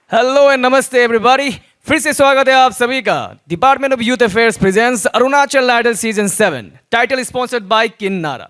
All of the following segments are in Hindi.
हेलो एंड नमस्ते एवरीबॉडी। फिर से स्वागत है आप सभी का। Department of youth affairs presents Arunachal idol season 7, title sponsored by Kinnara.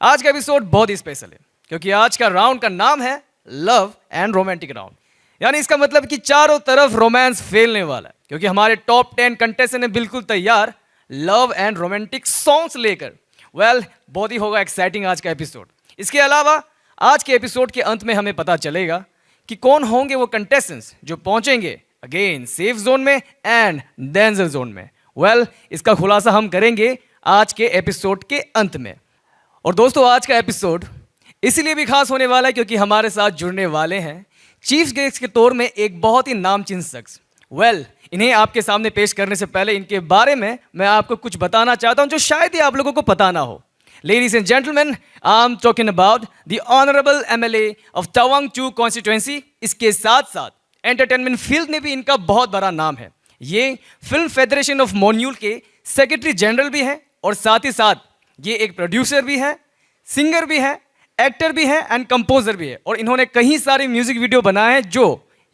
आज का एपिसोड बहुत ही स्पेशल है क्योंकि आज का राउंड का नाम है लव एंड रोमांटिक राउंड। यानी इसका मतलब कि चारों तरफ रोमांस फैलने वाला है क्योंकि हमारे टॉप 10 कंटेस्टेंट है बिल्कुल तैयार लव एंड रोमांटिक सॉन्ग्स लेकर। बहुत ही होगा एक्साइटिंग आज का एपिसोड। इसके अलावा आज के एपिसोड के अंत में हमें पता चलेगा कि कौन होंगे वो कंटेस्टेंट्स जो पहुंचेंगे अगेन सेफ जोन में एंड डेंजर जोन में। इसका खुलासा हम करेंगे आज के एपिसोड के अंत में। और दोस्तों आज का एपिसोड इसीलिए भी खास होने वाला है क्योंकि हमारे साथ जुड़ने वाले हैं चीफ गेस्ट के तौर में एक बहुत ही नामचीन शख्स। इन्हें आपके सामने पेश करने से पहले इनके बारे में मैं आपको कुछ बताना चाहता हूं जो शायद ही आप लोगों को पता ना हो। Ladies and gentlemen, I'm talking about the Honorable MLA of Tawang 2 constituency। इसके साथ साथ एंटरटेनमेंट फील्ड में भी इनका बहुत बड़ा नाम है। ये फिल्म फेडरेशन ऑफ मॉन्यूल के सेक्रेटरी जनरल भी हैं और साथ ही साथ ये एक प्रोड्यूसर भी है, सिंगर भी है, एक्टर भी है एंड कंपोजर भी है। और इन्होंने कई सारे म्यूजिक वीडियो बनाए हैं जो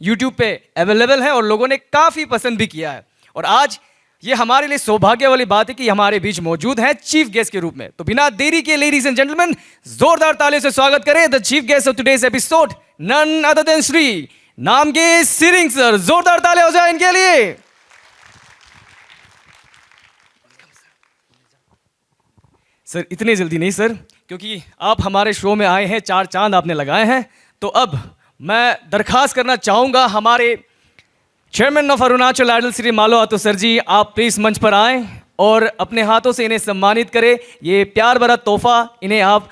यूट्यूब पे अवेलेबल है और लोगों ने काफ़ी पसंद भी किया है। और आज ये हमारे लिए सौभाग्य वाली बात है कि हमारे बीच मौजूद है चीफ गेस्ट के रूप में। तो बिना देरी के लेडीज एंड जेंटलमैन जोरदार तालियों से स्वागत करें the chief guest of today's episode none other than Shri Namgey Tsering sir. जोरदार तालियां हो जाए इनके लिए। सर इतनी जल्दी नहीं सर, क्योंकि आप हमारे शो में आए हैं, 4 चांद आपने लगाए हैं। तो अब मैं दरखास्त करना चाहूंगा हमारे chairman of Arunachal Idol Shri Malo Ato sir जी, आप प्लीज मंच पर आएं और अपने हाथों से इन्हें सम्मानित करें। ये प्यार भरा तोहफा इन्हें आप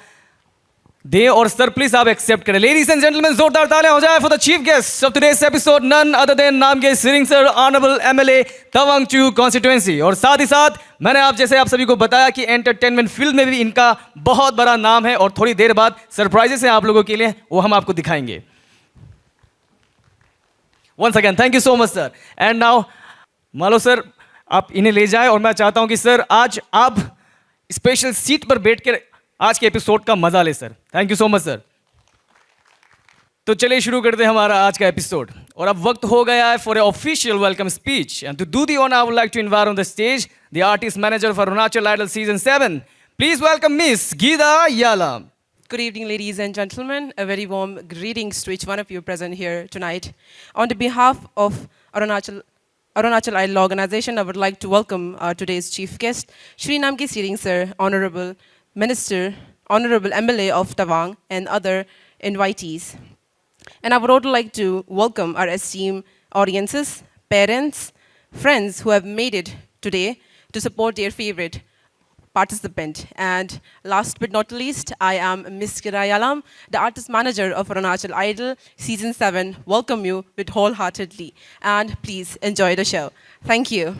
दें और सर प्लीज आप एक्सेप्ट करें। लेडीज एंड जेंटलमैन जोरदार तालियां हो जाए for the chief guest of today's episode none other than Namgey Tsering sir, honourable MLA Tawang 2 constituency. और साथ ही साथ मैंने आप सभी को बताया कि एंटरटेनमेंट फील्ड में भी इनका बहुत बड़ा नाम है और थोड़ी देर बाद सरप्राइजेस हैं आप लोगों के लिए, वो हम आपको दिखाएंगे। Once again, thank you so much, sir. And now, मालो सर आप इन्हें ले जाएं और मैं चाहता हूं कि सर आज आप स्पेशल सीट पर बैठ कर आज के एपिसोड का मजा ले sir. Thank you so much sir. तो चलिए शुरू करते हैं हमारा आज का एपिसोड और अब वक्त हो गया है for a official welcome speech. And to do the honour I would like to invite on the stage the artist manager for Arunachal idol season 7। Please welcome miss Geeta Yalam. Good evening, ladies and gentlemen. A very warm greetings to each one of you present here tonight. On behalf of Arunachal Idol Organization, I would like to welcome today's chief guest, Shri Namki Siring Sir, Honorable Minister, Honorable MLA of Tawang, and other invitees. And I would also like to welcome our esteemed audiences, parents, friends who have made it today to support their favorite participant. And last but not least, I am Miss Kirayalam, the artist manager of Arunachal Idol Season 7. Welcome you with wholeheartedly and please enjoy the show. Thank you.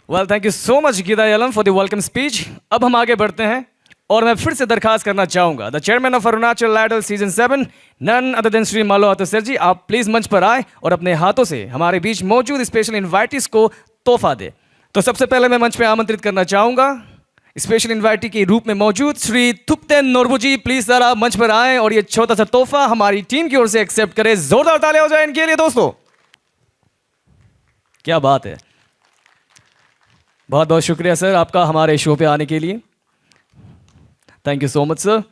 Well, thank you so much Gita Yalam for the welcome speech. अब हम आगे बढ़ते हैं और मैं फिर से दरखास्त करना चाहूँगा the chairman of Arunachal idol season 7 none other than Shri Malo Ato sir जी, आप प्लीज़ मंच पर आए और अपने हाथों से हमारे बीच मौजूद स्पेशल इन्वाइटीज को तोहफा दे। तो सबसे पहले मैं मंच पे आमंत्रित करना चाहूँगा स्पेशल इन्वाइटी के रूप में मौजूद श्री थुप्तेन नोरबू जी। प्लीज सर आप मंच पर आएं और ये छोटा सा तोहफा हमारी टीम की ओर से एक्सेप्ट करें। जोरदार तालियां हो जाए इनके लिए दोस्तों। क्या बात है, बहुत बहुत शुक्रिया सर आपका हमारे शो पे आने के लिए। Thank you so much sir.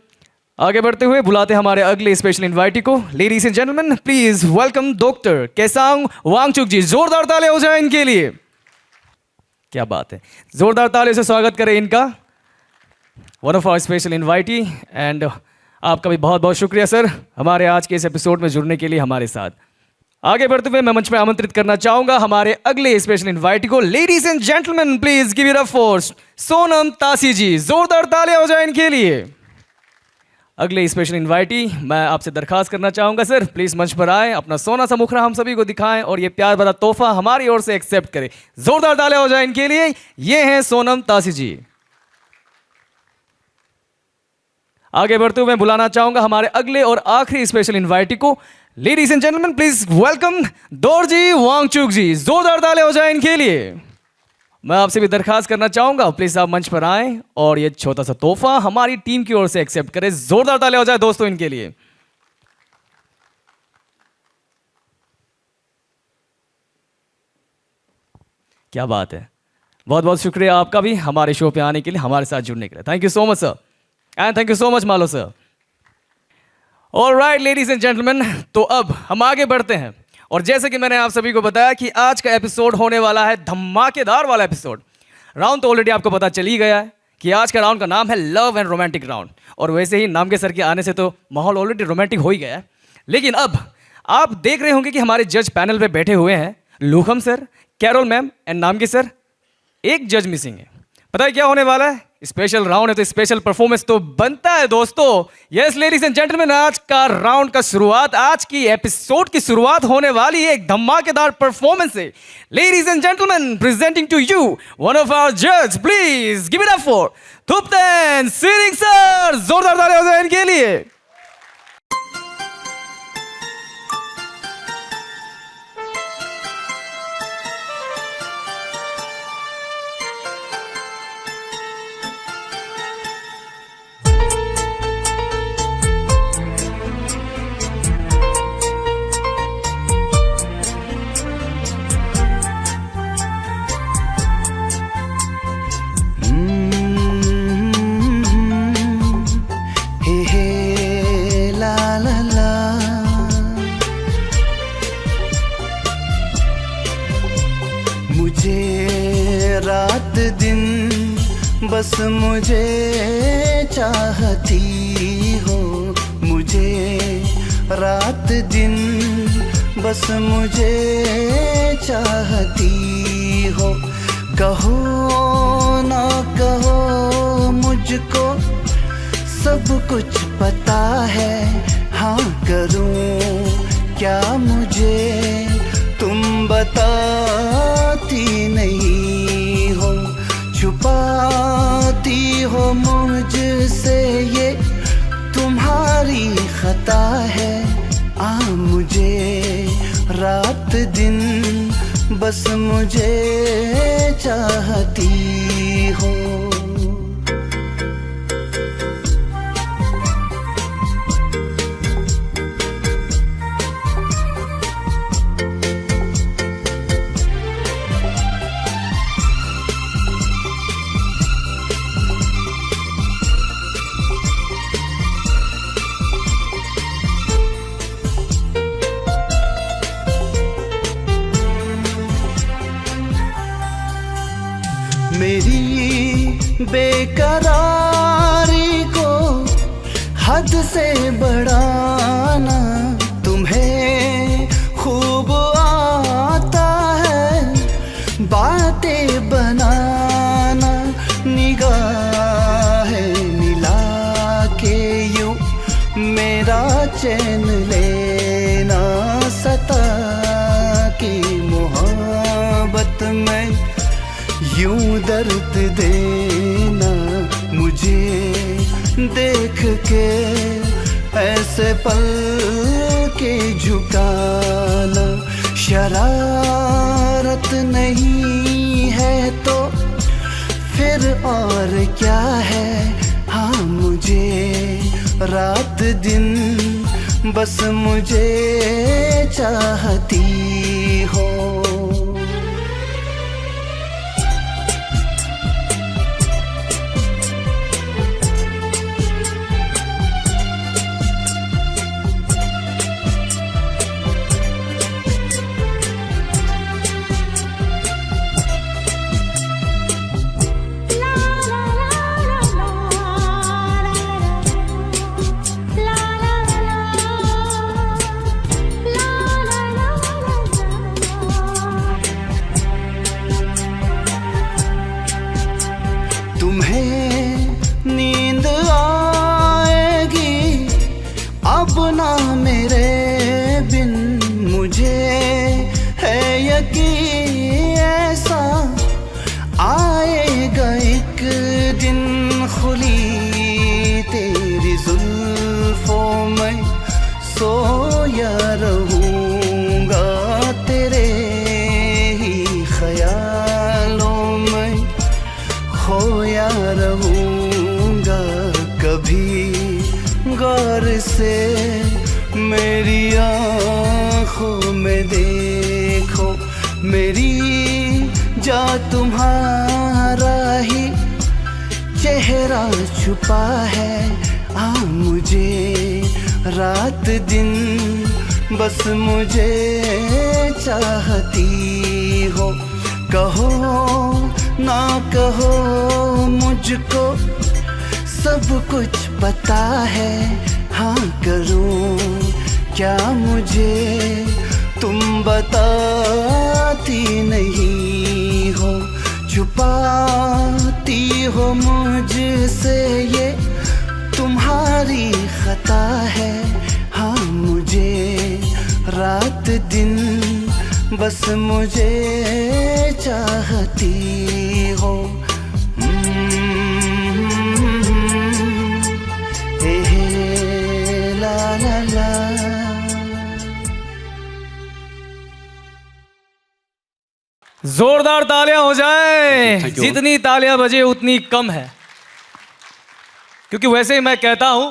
आगे बढ़ते हुए बुलाते हैं हमारे अगले स्पेशल इन्वाइटी को। Ladies and gentleman please welcome doctor Kesang Wangchuk ji. जोरदार तालियां हो जाए इनके लिए। क्या बात है, जोरदार तालियों से स्वागत करें इनका, one of our special invitee. And आपका भी बहुत बहुत शुक्रिया सर हमारे आज के इस एपिसोड में जुड़ने के लिए हमारे साथ। आगे बढ़ते हुए मैं मंच में आमंत्रित करना चाहूंगा हमारे अगले स्पेशल इनवाइटी को। Ladies and gentleman please give it up for Sonam Tashi ji. जोरदार तालियां हो जाए इनके लिए। अगले स्पेशल इनवाइटी मैं आपसे दरखास्त करना चाहूँगा सर प्लीज़ मंच पर आए, अपना सोना सा मुखरा हम सभी को दिखाएं और ये प्यार भरा तोहफा हमारी ओर से एक्सेप्ट करें। जोरदार तालियां हो जाए इनके लिए। ये हैं सोनम तासी जी। आगे बढ़ते हुए मैं बुलाना चाहूँगा हमारे अगले और आखिरी स्पेशल इन्वाइटी को। Ladies and gentleman please welcome Dorjee Wangchuk ji. जोरदार तालियां हो जाए इनके लिए। मैं आपसे भी दरखास्त करना चाहूंगा प्लीज आप मंच पर आएं और ये छोटा सा तोहफा हमारी टीम की ओर से एक्सेप्ट करें। जोरदार तालियां हो जाए दोस्तों इनके लिए। क्या बात है, बहुत बहुत शुक्रिया आपका भी हमारे शो पे आने के लिए, हमारे साथ जुड़ने के लिए। Thank you so much sir, and thank you so much Malo sir. Alright ladies and gentleman, तो अब हम आगे बढ़ते हैं और जैसे कि मैंने आप सभी को बताया कि आज का एपिसोड होने वाला है धमाकेदार वाला एपिसोड। राउंड तो ऑलरेडी आपको पता चल ही गया है कि आज का राउंड का नाम है लव एंड रोमांटिक राउंड, और वैसे ही नाम के सर के आने से तो माहौल ऑलरेडी रोमांटिक हो ही गया है। लेकिन अब आप देख रहे होंगे कि हमारे जज पैनल पे बैठे हुए हैं Lukham sir, Carol ma'am and Namgey sir. एक जज मिसिंग है। पता है क्या होने वाला है? स्पेशल राउंड है तो स्पेशल परफॉर्मेंस तो बनता है दोस्तों। यस लेडीज एंड जेंटलमैन, आज का राउंड का शुरुआत, आज की एपिसोड की शुरुआत होने वाली है एक धमाकेदार परफॉर्मेंस से। Ladies and gentleman, presenting to you one of our जज, please give it up for Thupten Tsering sir. जोरदार तालियां हो जाए इनके लिए। रात दिन बस मुझे चाहती हो, मुझे रात दिन बस मुझे चाहती हो। कहो ना कहो मुझको सब कुछ पता है, हाँ करूं क्या मुझे तुम बताती नहीं हो। छुपाती हो मुझसे ये तुम्हारी खता है, मुझे रात दिन बस मुझे चाहती हो। मेरी बेकरारी को हद से बढ़ाना तुम्हें खूब आता है, बातें बनाना निगाहें मिला के यूं मेरा चैन लेना, सता की मोहब्बत में यूं दर्द देना, मुझे देख के ऐसे पल के झुकाना। शरारत नहीं है तो फिर और क्या है, हाँ मुझे रात दिन बस मुझे चाहती हो। सोया रहूँगा तेरे ही ख्यालों में, खोया रहूँगा। कभी गौर से मेरी आँखों में देखो, मेरी जा तुम्हारा ही चेहरा छुपा है। मुझे रात दिन बस मुझे चाहती हो। कहो ना कहो मुझको सब कुछ पता है। हाँ करूं क्या मुझे तुम बताती नहीं हो। छुपाती हो मुझसे ये तुम्हारी खता है। हाँ मुझे रात दिन बस मुझे चाहती हो। ला ला ला। जोरदार तालियां हो जाए। Thank you. जितनी तालियां बजे उतनी कम है, क्योंकि वैसे ही मैं कहता हूं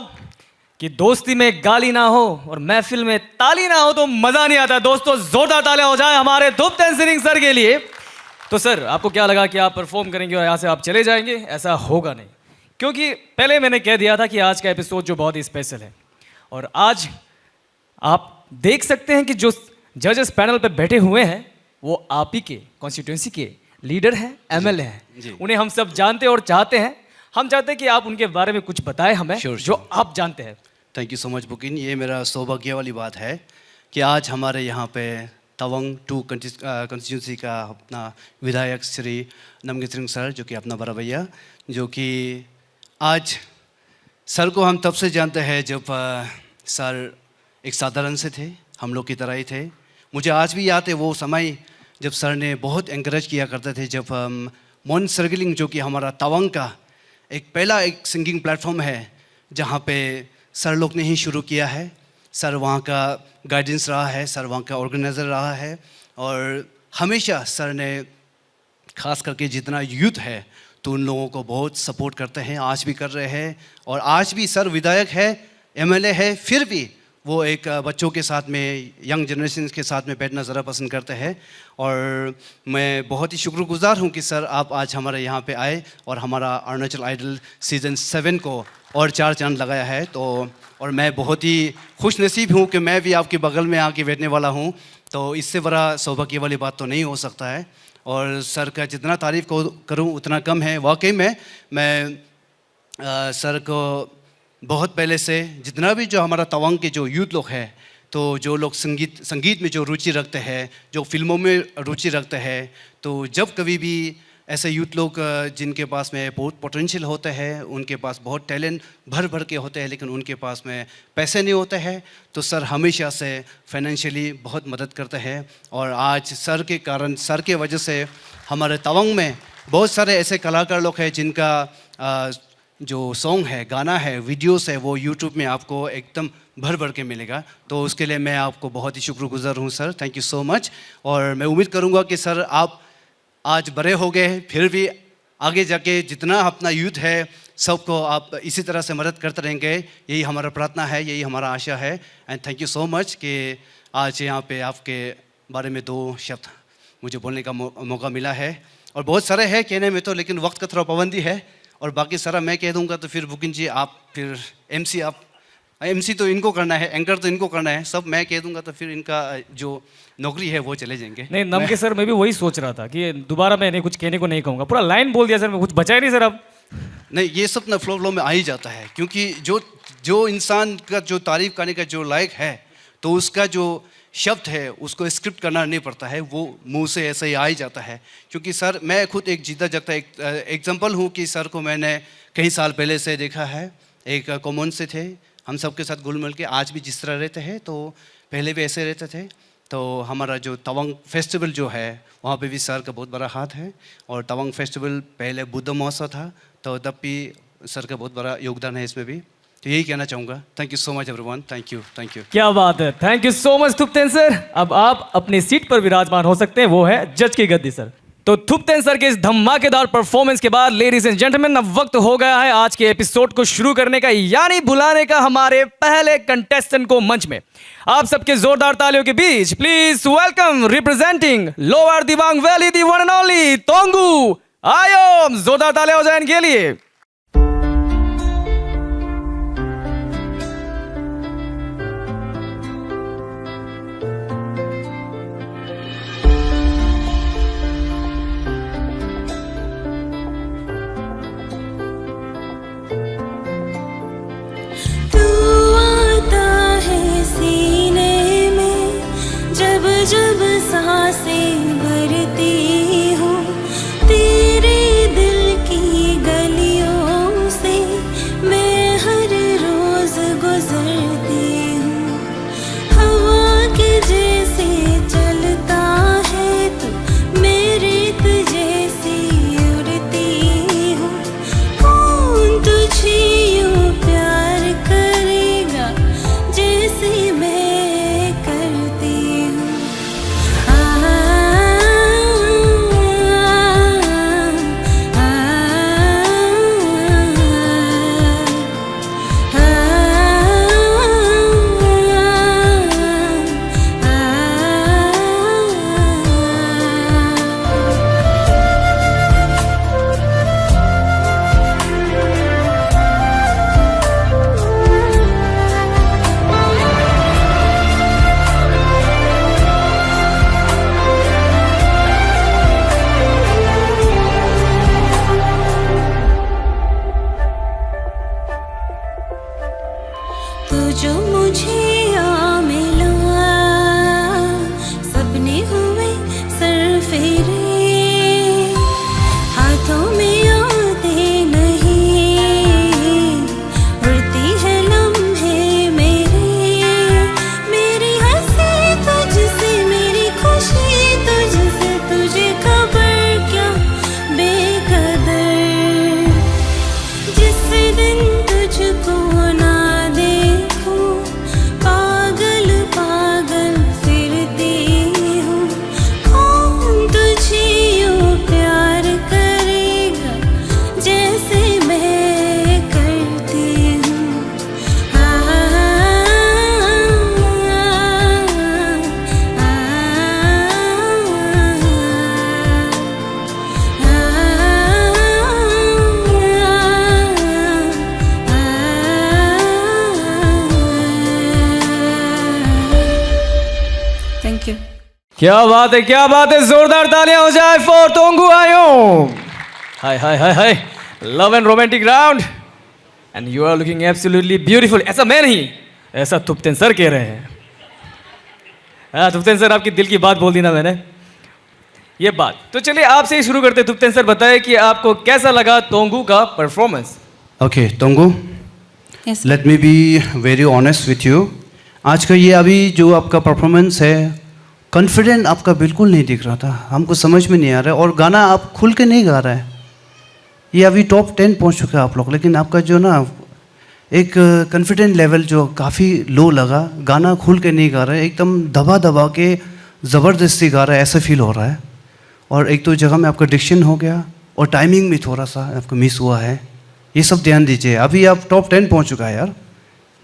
कि दोस्ती में गाली ना हो और महफिल में ताली ना हो तो मजा नहीं आता। दोस्तों जोरदार तालियां हो जाए हमारे धुपतेन सिंह सर के लिए। तो सर आपको क्या लगा कि आप परफॉर्म करेंगे और यहाँ से आप चले जाएंगे? ऐसा होगा नहीं, क्योंकि पहले मैंने कह दिया था कि आज का एपिसोड जो बहुत ही स्पेशल है, और आज आप देख सकते हैं कि जो जजेस पैनल पे बैठे हुए हैं वो आप ही के कॉन्स्टिट्यूंसी के लीडर हैं, एमएलए हैं। उन्हें हम सब जानते हैं और चाहते हैं। हम चाहते हैं कि आप उनके बारे में कुछ बताएं हमें, जो आप जानते हैं। Thank you so much बुकिन। ये मेरा सौभाग्य वाली बात है कि आज हमारे यहाँ पे तवांग 2 कंस्टिट्यूंसी का अपना विधायक श्री नमगे सिंह सर, जो कि अपना बड़ा भैया, जो कि आज सर को हम तब से जानते हैं जब सर एक साधारण से थे, हम लोग की तरह ही थे। मुझे आज भी याद है वो समय जब सर ने बहुत एनकरेज किया करते थे। जब मोन सर्गिलिंग, जो कि हमारा तवांग का पहला सिंगिंग प्लेटफॉर्म है जहाँ पे सर लोग ने ही शुरू किया है। सर वहाँ का गाइडेंस रहा है, सर वहाँ का ऑर्गेनाइज़र रहा है, और हमेशा सर ने खास करके जितना यूथ है तो उन लोगों को बहुत सपोर्ट करते हैं, आज भी कर रहे हैं। और आज भी सर विधायक है, एमएलए है, फिर भी वो एक बच्चों के साथ में, यंग जनरेशन के साथ में बैठना ज़रा पसंद करते हैं। और मैं बहुत ही शुक्रगुजार हूँ कि सर आप आज हमारे यहाँ पे आए और हमारा अरुणाचल आइडल सीज़न 7 को और 4 चांद लगाया है। तो और मैं बहुत ही खुश नसीब हूँ कि मैं भी आपके बगल में आके बैठने वाला हूँ। तो इससे बड़ा सौभाग्य वाली बात तो नहीं हो सकता है। और सर का जितना तारीफ़ करूँ उतना कम है। वाकई में मैं सर को बहुत पहले से, जितना भी जो हमारा तवांग के जो यूथ लोग हैं, तो जो लोग संगीत में जो रुचि रखते हैं, जो फिल्मों में रुचि रखते हैं, तो जब कभी भी ऐसे यूथ लोग जिनके पास में बहुत पोटेंशियल होते हैं, उनके पास बहुत टैलेंट भर के होते हैं, लेकिन उनके पास में पैसे नहीं होते हैं, तो सर हमेशा से फाइनेंशियली बहुत मदद करते हैं। और आज सर के कारण, सर के वजह से हमारे तवांग में बहुत सारे ऐसे कलाकार लोग हैं जिनका जो सॉन्ग है, गाना है, वीडियोस है, वो यूट्यूब में आपको एकदम भर के मिलेगा। तो उसके लिए मैं आपको बहुत ही शुक्रगुजार हूँ sir, thank you so much. और मैं उम्मीद करूँगा कि सर आप आज बड़े हो गए, फिर भी आगे जाके जितना अपना यूथ है सबको आप इसी तरह से मदद करते रहेंगे, यही हमारा प्रार्थना है, यही हमारा आशा है। And thank you so much कि आज यहाँ पे आपके बारे में 2 शब्द मुझे बोलने का मौका मिला है। और बहुत सारे हैं कहने में तो, लेकिन वक्त का थोड़ा पाबंदी है, और बाकी सारा मैं कह दूंगा तो फिर बुकिन जी आप, फिर एमसी तो इनको करना है, एंकर तो इनको करना है, सब मैं कह दूंगा तो फिर इनका जो नौकरी है वो चले जाएंगे। नहीं नमके सर, मैं भी वही सोच रहा था कि दोबारा मैं कुछ कहने को नहीं कहूँगा, पूरा लाइन बोल दिया सर, मैं कुछ बचा ही नहीं सर अब। नहीं, ये सब ना फ्लो में आ ही जाता है, क्योंकि जो इंसान का जो तारीफ करने का जो लायक है, तो उसका जो शब्द है उसको स्क्रिप्ट करना नहीं पड़ता है, वो मुंह से ऐसे ही आ ही जाता है। क्योंकि सर मैं खुद एक जीता जागता एग्जाम्पल हूँ कि सर को मैंने कई साल पहले से देखा है, एक कॉमन से थे, हम सबके साथ घुल मिल के आज भी जिस तरह रहते हैं, तो पहले भी ऐसे रहते थे। तो हमारा जो तवांग फेस्टिवल जो है वहाँ पे भी सर का बहुत बड़ा हाथ है, और तवांग फेस्टिवल पहले बुद्ध महोत्सव था, तो तब भी सर का बहुत बड़ा योगदान है इसमें भी। तो यही कहना चाहूँगा। Thank you so much everyone, thank you. क्या बात है, thank you so much Thupten sir. अब आप अपनी सीट पर विराजमान हो सकते हैं, वो है जज की गद्दी सर। तो थुप्तेन सर के इस धमाकेदार परफॉर्मेंस के बाद लेडीज एंड जेंटलमैन अब वक्त हो गया है आज के एपिसोड को शुरू करने का, यानी बुलाने का हमारे पहले कंटेस्टेंट को मंच में। आप सबके जोरदार तालियों के बीच please welcome representing lower Dibang valley the one and only Tongu Ayom. जोरदार तालियां हो जाए इनके लिए। जब सांसें भरती हूँ तेरे दिल की गलियों से, मैं हर रोज गुजरती हूँ। हवा के जैसे चलता है तो मेरे जैसी उड़ती हूँ। कौन तुझे यूँ प्यार करेगा जैसे मैं करती हूँ। तो जो मुझे आ मिला, सपने हुए सर फेरे, हाथों में आते नहीं, उड़ती है लम्हे मेरी हंसी तुझसे, मेरी खुशी तुझसे, तुझे खबर क्या बेकदर। जिस दिन तुझको ना क्या बात है, क्या बात है। जोरदार तालियां हो जाए for Tongu Ayom. Hi hi hi hi, love and romantic round and you are looking absolutely beautiful. ऐसा मैं नहीं, ऐसा थुप्तेन सर कह रहे हैं। हाँ थुप्तेन सर, आपकी दिल की बात बोल दी ना मैंने, ये बात। तो चलिए आपसे ही शुरू करते हैं। थुप्तेन सर बताएं कि आपको कैसा लगा तोंगू का performance. Okay Tongu, Yes. Let me be very honest with you. आज का ये अभी जो आपका परफॉर्मेंस है, कॉन्फिडेंट आपका बिल्कुल नहीं दिख रहा था, हमको समझ में नहीं आ रहा है, और गाना आप खुल के नहीं गा रहा है। ये अभी टॉप 10 पहुंच चुका है आप लोग, लेकिन आपका जो ना एक कॉन्फिडेंट लेवल जो काफ़ी लो लगा, गाना खुल के नहीं गा रहा है, एकदम दबा दबा के ज़बरदस्ती गा रहा है, ऐसा फील हो रहा है। और एक तो जगह में आपका डिक्शन हो गया और टाइमिंग भी थोड़ा सा आपको मिस हुआ है, ये सब ध्यान दीजिए। अभी आप टॉप 10 पहुँच चुका है यार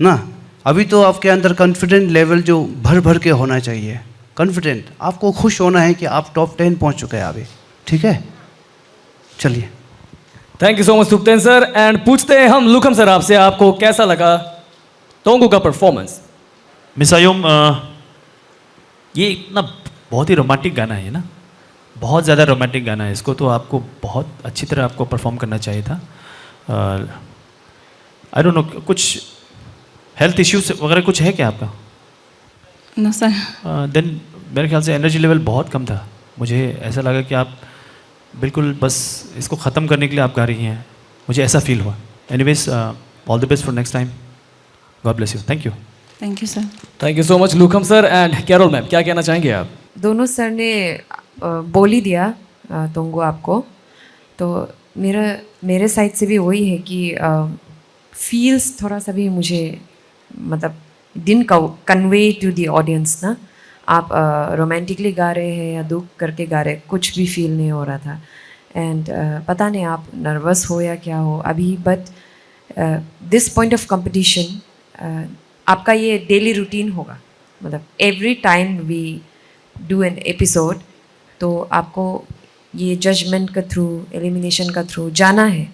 ना, अभी तो आपके अंदर कॉन्फिडेंट लेवल जो भर भर के होना चाहिए। कॉन्फिडेंट, आपको खुश होना है कि आप टॉप 10 पहुंच चुके हैं अभी, ठीक है। चलिए, thank you so much Thupten sir. And पूछते हैं हम लुकम सर आपसे, आपको कैसा लगा तोंगू का परफॉर्मेंस। मिस आयोम, ये इतना बहुत ही रोमांटिक गाना है ना, बहुत ज़्यादा रोमांटिक गाना है। इसको तो आपको बहुत अच्छी तरह आपको परफॉर्म करना चाहिए था। आई डोंट नो, कुछ हेल्थ इश्यूज वगैरह कुछ है क्या आपका? No sir. देन मेरे ख्याल से एनर्जी लेवल बहुत कम था। मुझे ऐसा लगा कि आप बिल्कुल बस इसको ख़त्म करने के लिए आप गा रही हैं, मुझे ऐसा फील हुआ। Anyways, all the best for next time. God bless you. Thank you. Thank you sir. Thank you so much लुकम sir. And Carol ma'am, क्या कहना चाहेंगे आप? दोनों सर ने बोल ही दिया तोंगू आपको, तो मेरे साइड से भी वही है कि फील्स थोड़ा सा भी मुझे मतलब didn't convey to the audience ना। आप रोमांटिकली गा रहे हैं या दुख करके गा रहे हैं, कुछ भी फील नहीं हो रहा था. एंड पता नहीं आप नर्वस हो या क्या हो अभी, but this point of competition आपका ये डेली रूटीन होगा. मतलब every time we do an episode तो आपको ये जजमेंट का थ्रू, एलिमिनेशन का थ्रू जाना है.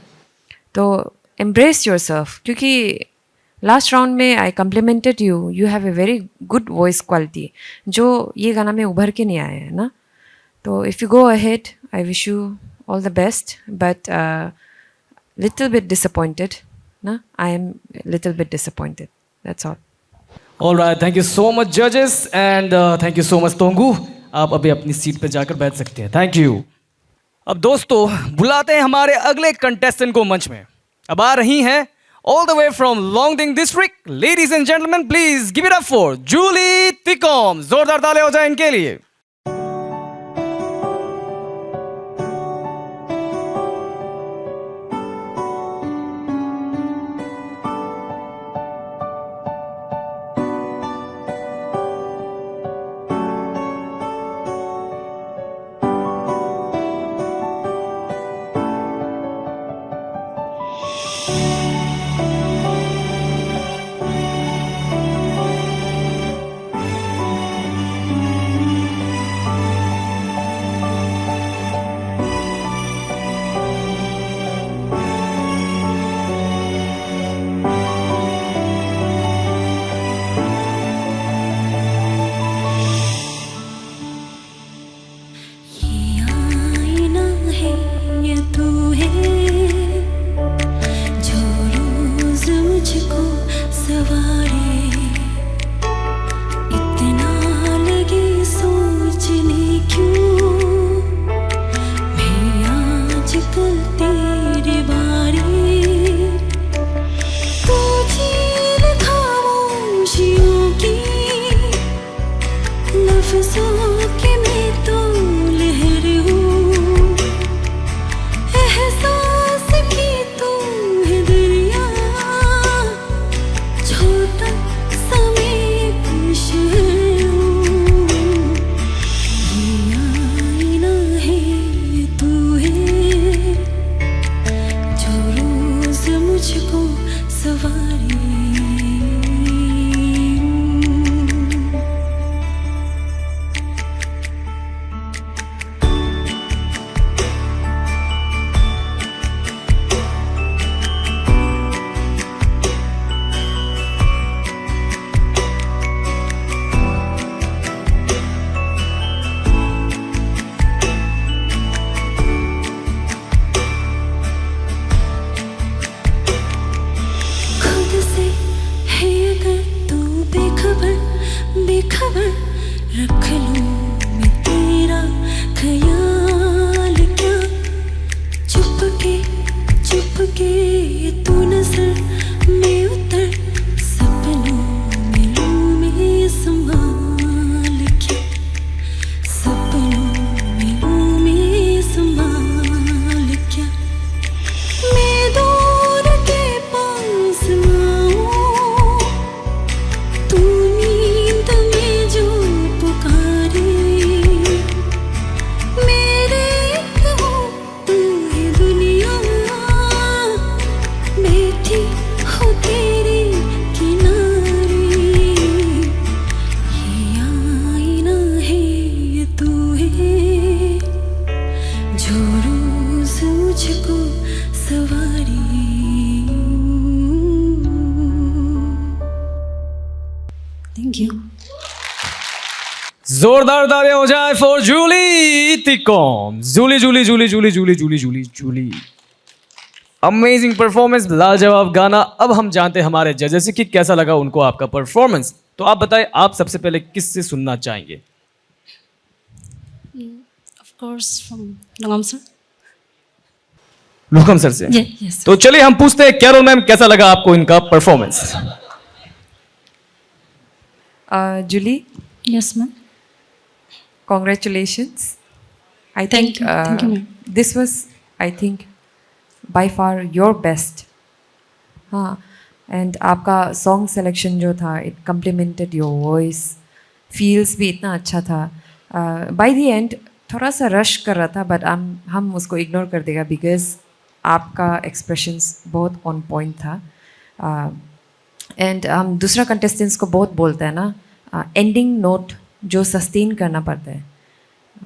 तो एम्ब्रेस योरसेल्फ, क्योंकि लास्ट राउंड में I complimented you, you have a very good voice quality जो ये गाना में उभर के नहीं आया है ना. तो if you go ahead I wish you all the best, but little bit disappointed ना. I am little bit disappointed, that's all. All right, thank you so much जजेस and thank you so much Tongu. आप अभी अपनी सीट पर जाकर बैठ सकते हैं. Thank you. अब दोस्तों बुलाते हैं हमारे अगले कंटेस्टेंट को मंच में. अब आ रही हैं all the way from Longding district, ladies and gentlemen, please give it up for Julie Tikom. जोरदार तालियां हो जाए इनके लिए. जोरदार तालियां हो जाए for Julie Tikom. Julie. Amazing performance, लाजवाब गाना. अब हम जानते हैं हमारे जजेस कि कैसा लगा उनको आपका परफॉर्मेंस. तो आप बताएं, आप सबसे पहले किससे सुनना चाहेंगे? Of course, from Longam sir. Lokam sir से. Yes. तो चलिए हम पूछते हैं कैरोल मैम, कैसा लगा आपको इनका performance? Julie, Yes, ma'am. congratulations. I Thank think you. Thank you, ma'am. this was, I think, by far your best. हाँ, and आपका song selection जो था, it complemented your voice feels भी इतना अच्छा था. बाय द एंड थोड़ा सा रश कर रहा था, बट हम उसको इग्नोर कर देगा बिकॉज आपका एक्सप्रेशंस बहुत ऑन पॉइंट था. एंड हम दूसरा कंटेस्टेंट्स को बहुत बोलते हैं ना, एंडिंग नोट जो सस्टेन करना पड़ता है,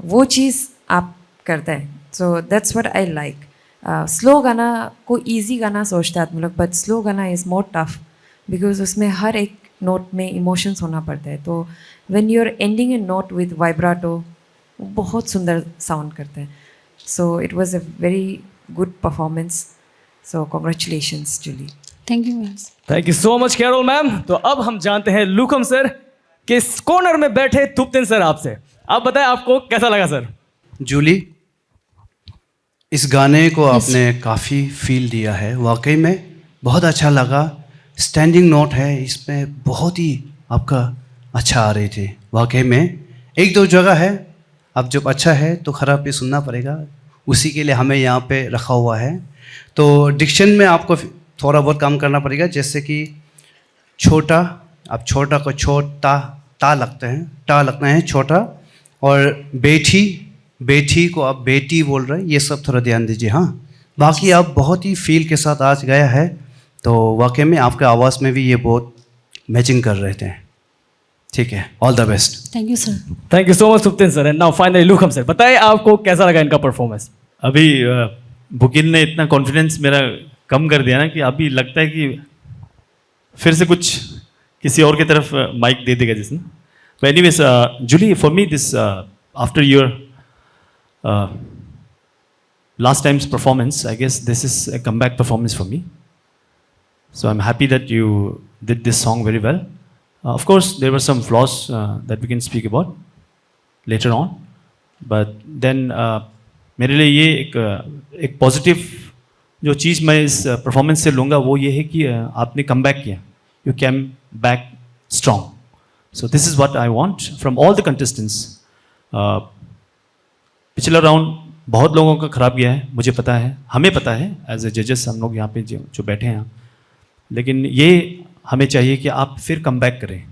वो चीज़ आप करते हैं. So that's what I like. Slow गाना को इजी गाना सोचते हैं आदमी लोग, बट स्लो गाना इज़ मोर टफ बिकॉज उसमें हर एक नोट में इमोशंस होना पड़ता है. तो when you are ending a note with vibrato, वो बहुत सुंदर साउंड करते हैं. So it was a very good performance. So congratulations Julie. Thank you ma'am. Thank you so much Carol ma'am. तो अब हम जानते हैं लूकम सर के इस कॉर्नर में बैठे तुप्तिन सर आपसे. आप बताएं आपको कैसा लगा सर? जूली, इस गाने को आपने काफ़ी फील दिया है, वाकई में बहुत अच्छा लगा. स्टैंडिंग नोट है इसमें, बहुत ही आपका अच्छा आ रहे थे. वाकई में एक दो जगह है, अब जब अच्छा है तो ख़राब भी सुनना पड़ेगा, उसी के लिए हमें यहाँ पे रखा हुआ है. तो डिक्शन में आपको थोड़ा बहुत काम करना पड़ेगा, जैसे कि छोटा, आप छोटा को छोटा ता लगते हैं, टा लगना है छोटा. और बेटी को आप बेटी बोल रहे हैं, ये सब थोड़ा ध्यान दीजिए. हाँ, बाकी आप बहुत ही फील के साथ आज गया है, तो वाकई में आपके आवाज़ में भी ये बहुत मैचिंग कर रहे थे. ठीक है, all the best. Thank you sir. Thank you so much Thupten sir. And now finally Lukham sir, बताएं आपको कैसा लगा इनका परफॉर्मेंस? अभी बुकिन ने इतना कॉन्फिडेंस मेरा कम कर दिया ना कि अभी लगता है कि फिर से कुछ किसी और की तरफ माइक दे देगा जिसने. But anyways Julie, for me this after your last time's performance, I guess this is a comeback performance for me. So I'm happy that you did this song very well. Of course, there were some flaws that we can speak about later on. But then मेरे लिए ये एक पॉजिटिव जो चीज़ मैं इस परफॉर्मेंस से लूँगा वो ये है कि आपने कम बैक किया. You came back strong. So this is what I want from all the contestants. पिछला राउंड बहुत लोगों का ख़राब गया है, मुझे पता है, हमें पता है एज ए जजेस, हम लोग यहाँ पे जो बैठे हैं. लेकिन ये हमें चाहिए कि आप फिर कम बैक करें.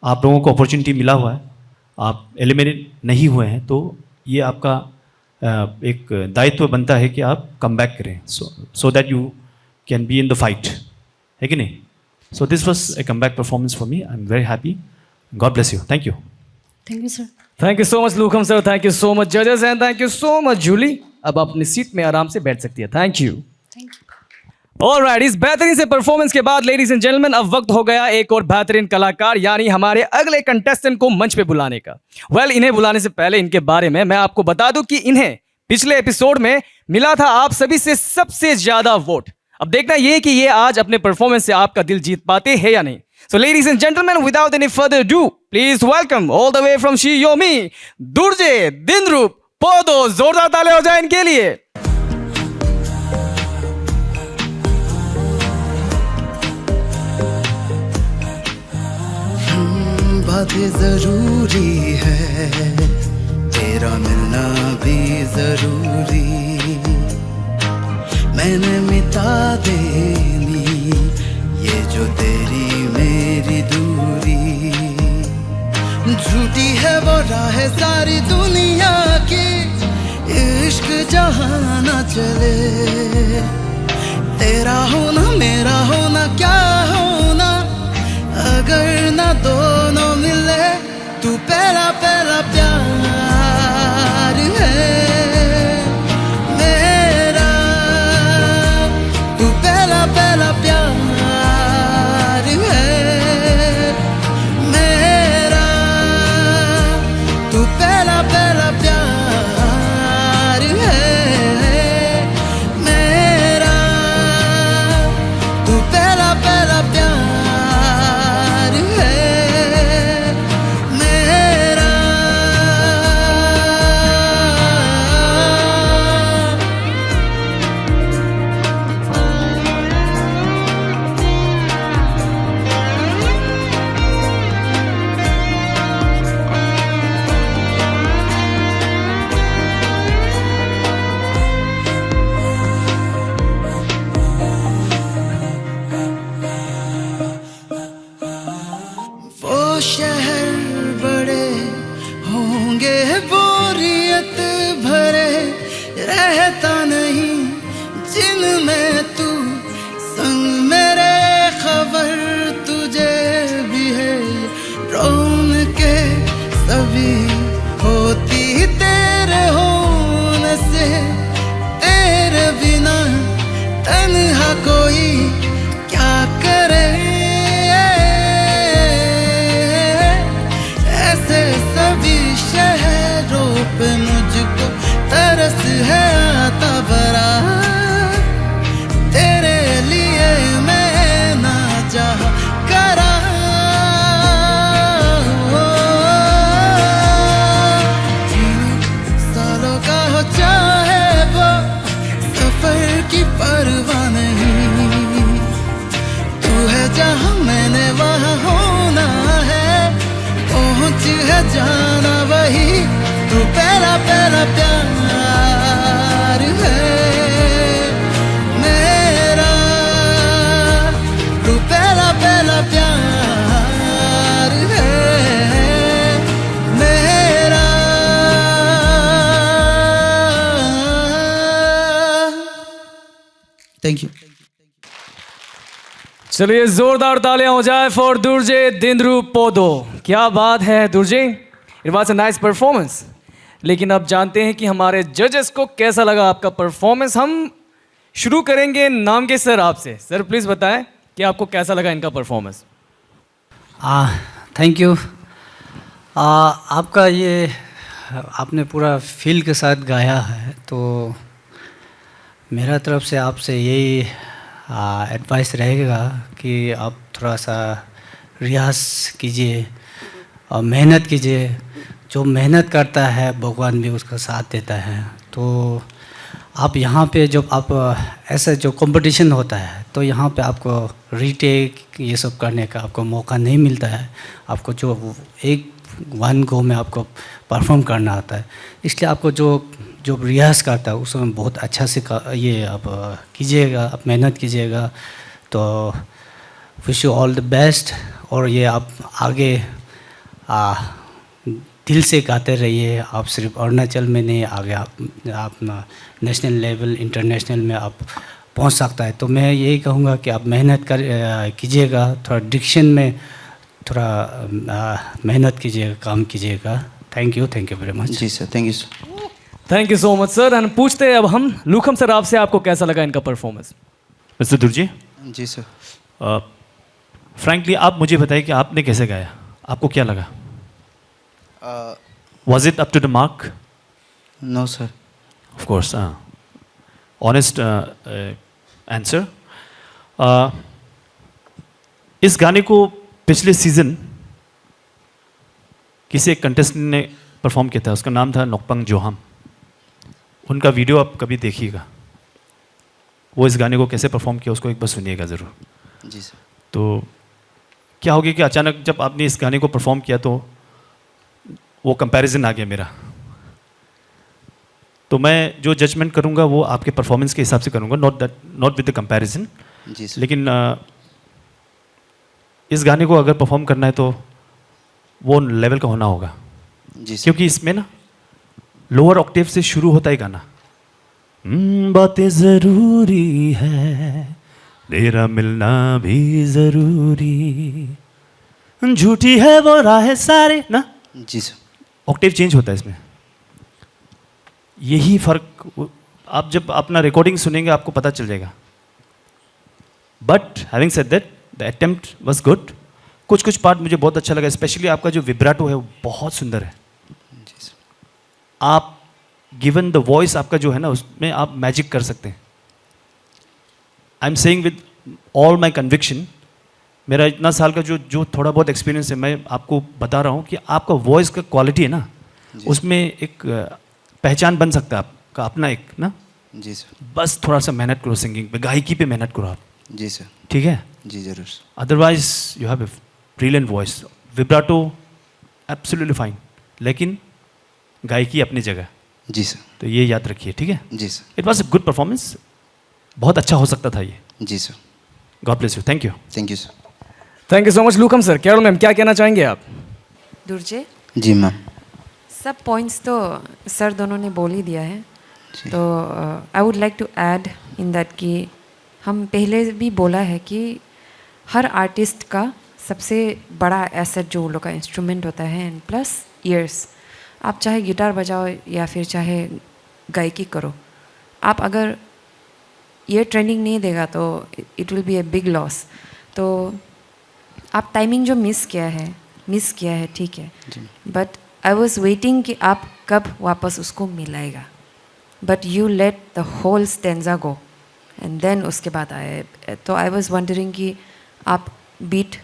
आप लोगों को अपॉर्चुनिटी मिला हुआ है, आप एलिमिनेट नहीं हुए हैं, तो ये आपका एक दायित्व बनता है कि आप कम बैक करें, so that you can be in the fight, है कि नहीं? So this was a come back performance for me. I am very happy. God bless you. Thank you. Thank you sir. Thank you so much Lukam sir. Thank you so much जजेस and thank you so much Julie. अब अपनी सीट में आराम से बैठ सकती है. Thank you. Thank you. Alright, इस बेहतरीन से परफॉर्मेंस के बाद लेडीज एंड जेंटलमैन, अब वक्त हो गया एक और बेहतरीन कलाकार यानी हमारे अगले कंटेस्टेंट को मंच पे बुलाने का. वेल, इन्हें बुलाने से पहले इनके बारे में मैं आपको बता दूं कि इन्हें पिछले एपिसोड में मिला था आप सभी से सबसे ज्यादा वोट. अब देखना ये कि ये आज अपने परफॉर्मेंस से आपका दिल जीत पाते हैं या नहीं. So ladies and gentlemen, without any further ado, please welcome all the way from Shiyomi, Durje Dinrup Podo. जोरदार ताले हो जाए इनके लिए. बातें जरूरी है, तेरा मिलना भी जरूरी. मैंने मिटा देनी ये जो तेरी मेरी दूरी. झूठी है वो राह सारी दुनिया की, इश्क जहाँ न चले. तेरा होना मेरा होना क्या होना, अगर न दोनों मिले. तू पहला पहला प्यार है मेरा, तू पहला पहला प्यार है मेरा, तू पहला पहला प्यार है मेरा, तू पहला पहला प्यार है मेरा. सभी होती तेरे होने से, तेरे बिना तन्हा कोई क्या करे। ऐसे सभी शहरों पे मुझको तरस है आता भरा, तेरे लिए मैं ना चाहा करा। सालों का हो चाहे वो सफर की परवाह नहीं, तू है जहाँ मैंने वहाँ होना है, पहुँच है जाना वही, तू पहला पहला प्यार है मेरा, तू पहला पहला प्यार है मेरा। Thank you. चलिए जोरदार तालियां हो जाए फॉर दुर्जे दिंद्रू पोदो। क्या बात है Durje, it was a nice performance. लेकिन अब जानते हैं कि हमारे जजेस को कैसा लगा आपका परफॉर्मेंस। हम शुरू करेंगे नामगे सर आपसे। सर प्लीज़ बताएं कि आपको कैसा लगा इनका परफॉर्मेंस। Thank you. आपका ये आपने पूरा फील के साथ गाया है, तो मेरा तरफ से आपसे यही एडवाइस रहेगा कि आप थोड़ा सा रियाज कीजिए और मेहनत कीजिए। जो मेहनत करता है भगवान भी उसका साथ देता है। तो आप यहाँ पे जब आप ऐसा जो कंपटीशन होता है तो यहाँ पे आपको रीटेक ये सब करने का आपको मौका नहीं मिलता है। आपको जो एक वन गो में आपको परफॉर्म करना आता है, इसलिए आपको जो रियाज करता है उसमें बहुत अच्छा से ये आप कीजिएगा, आप मेहनत कीजिएगा। तो wish you all the best. और ये आप आगे दिल से गाते रहिए। आप सिर्फ अरुणाचल में नहीं, आगे आप नेशनल लेवल इंटरनेशनल में आप पहुंच सकता है। तो मैं यही कहूँगा कि आप मेहनत कीजिएगा, थोड़ा डिक्शन में थोड़ा मेहनत कीजिएगा, काम कीजिएगा। Thank you very much. जी sir, thank you sir. Thank you so much sir. And पूछते हैं अब हम लूखम सर आपसे, आपको कैसा लगा इनका परफॉर्मेंस। मिस्टर दुर्जे, जी सर। फ्रैंकली आप मुझे बताइए कि आपने कैसे गाया, आपको क्या लगा? Was it up to the mark? No sir. Of course, honest answer. इस गाने को पिछले सीजन किसी एक कंटेस्टेंट ने परफॉर्म किया था, उसका नाम था नोकपंग जोहाम। उनका वीडियो आप कभी देखिएगा, वो इस गाने को कैसे परफॉर्म किया उसको एक बार सुनिएगा ज़रूर। जी सर। तो क्या हो गया कि अचानक जब आपने इस गाने को परफॉर्म किया तो वो कंपैरिजन आ गया मेरा। तो मैं जो जजमेंट करूँगा वो आपके परफॉर्मेंस के हिसाब से करूँगा, नॉट विद द कंपैरिजन। जी सर। लेकिन इस गाने को अगर परफॉर्म करना है तो वो लेवल का होना होगा, जी सर। क्योंकि इसमें ना लोअर ऑक्टेव से शुरू होता है गाना। बातें ज़रूरी है, तेरा मिलना भी ज़रूरी, झूठी है वो राह सारे ना। जी सर। ऑक्टेव चेंज होता है इसमें। यही फर्क आप जब अपना रिकॉर्डिंग सुनेंगे आपको पता चल जाएगा। But having said that the attempt was good. कुछ पार्ट मुझे बहुत अच्छा लगा, स्पेशली आपका जो विब्राटो है वो बहुत सुंदर है। जी सर। आप गिवन द वॉइस आपका जो है ना उसमें आप मैजिक कर सकते हैं। I am saying with all my conviction, मेरा इतना साल का जो थोड़ा बहुत एक्सपीरियंस है, मैं आपको बता रहा हूँ कि आपका वॉइस का क्वालिटी है ना, उसमें एक पहचान बन सकता है आपका अपना एक ना। जी सर। बस थोड़ा सा मेहनत करो, सिंगिंग पे, गायकी पे मेहनत करो आप। जी सर। ठीक है, जी ज़रूर। Otherwise you have a brilliant voice. Vibrato absolutely fine, लेकिन गायकी अपनी जगह। जी सर। तो ये याद रखिए, ठीक है। जी sir. It was a good performance, बहुत अच्छा हो सकता था ये। जी sir. God bless you, thank you. Thank you sir. Thank you so much Lukam sir. Carol ma'am क्या कहना चाहेंगे आप? दुर्जे, जी मैम। सब पॉइंट्स तो सर दोनों ने बोल ही दिया है। तो I would like to add in that कि हम पहले भी बोला है कि हर आर्टिस्ट का सबसे बड़ा एसेट जो उन लोग का इंस्ट्रूमेंट होता है, एंड प्लस ईयर्स। आप चाहे गिटार बजाओ या फिर चाहे गायकी करो, आप अगर ईयर ट्रेनिंग नहीं देगा तो it will be a big loss. तो आप टाइमिंग जो मिस किया है ठीक है, बट आई वॉज वेटिंग कि आप कब वापस उसको मिलाएगा, but you let the whole stanza go and then उसके बाद आए। तो आई वॉज वंडरिंग कि आप बीट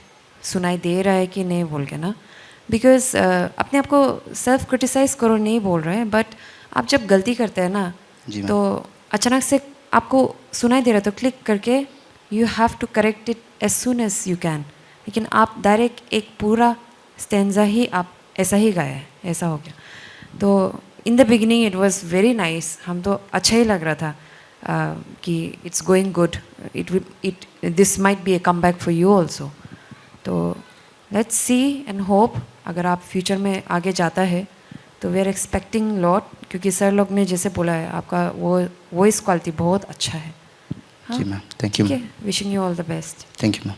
सुनाई दे रहा है कि नहीं बोल के ना, बिकॉज अपने आप को सेल्फ क्रिटिसाइज करो नहीं बोल रहे हैं, बट आप जब गलती करते हैं ना तो अचानक से आपको सुनाई दे रहा है तो क्लिक करके you have to correct it as soon as you can. लेकिन आप डायरेक्ट एक पूरा स्टेंजा ही आप ऐसा ही गाया है, ऐसा हो गया। तो in the beginning it was very nice, हम तो अच्छा ही लग रहा था कि it's going good, this might be A come back for you also. तो लेट्स सी एंड होप अगर आप फ्यूचर में आगे जाता है तो वी आर एक्सपेक्टिंग लॉट, क्योंकि सर लोग ने जैसे बोला है आपका वो वॉइस क्वालिटी बहुत अच्छा है। जी ma'am, thank you. Wishing you all the best. Thank you ma'am.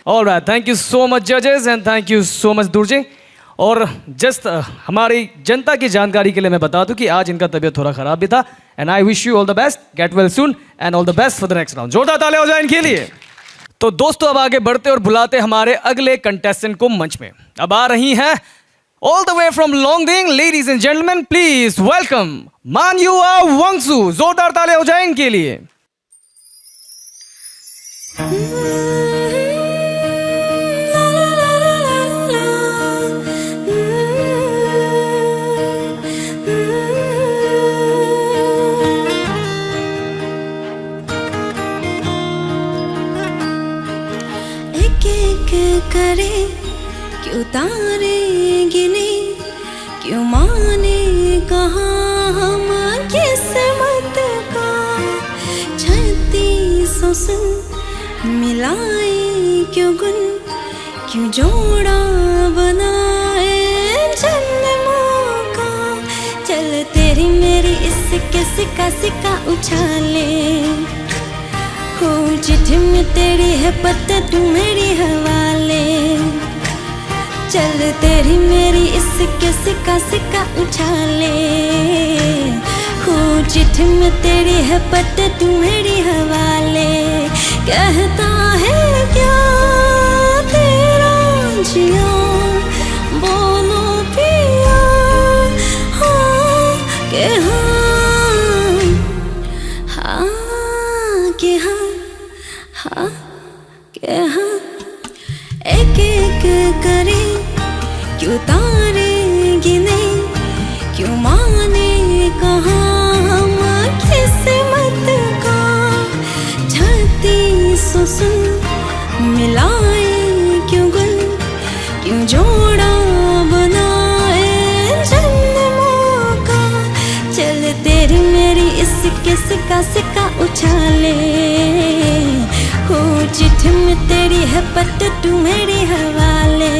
All right, thank you so much जजेस and thank you so much Durje. और जस्ट हमारी जनता की जानकारी के लिए मैं बता दूं कि आज इनका तबीयत थोड़ा ख़राब भी था, and I wish you all the best, get well soon and all the best for the next round. जोरदार तालियां हो जाए इनके लिए। तो दोस्तों अब आगे बढ़ते और बुलाते हमारे अगले कंटेस्टेंट को मंच में। अब आ रही हैं all the way from Longding, ladies and gentleman please welcome Manyua Wangsu. जोरदार तालियां हो जाए इनके लिए। करे क्यों तारे गिने, क्यों माने कहाँ हम किस्मत का, 3600 सुन मिलाए क्यों गुन, क्यों जोड़ा बनाए जन्मों का। चल तेरी मेरी इस सिक्का सिक्का उछाले, हो चिट्ठी में तेरी है पत्ता तू मेरी हवाले। चल तेरी मेरी इस सिक्का उछाले, हो चिट्ठी में तेरी है पत्ता तू मेरी हवाले। कहता है क्या तेरा जिया, बोलो पिया हाँ के हाँ, हाँ के हाँ, हाँ के हाँ। एक एक करे क्यों तारे गिने, क्यों माने कहाँ हम किस्मत का। 3600 सुन मिलाए क्यों गुल, क्यों जोड़ा बनाए जन्मों का। चल तेरी मेरी इस सिक्का उछाले, हो चिट्ठी में तेरी है पत्ता तू मेरे हवाले।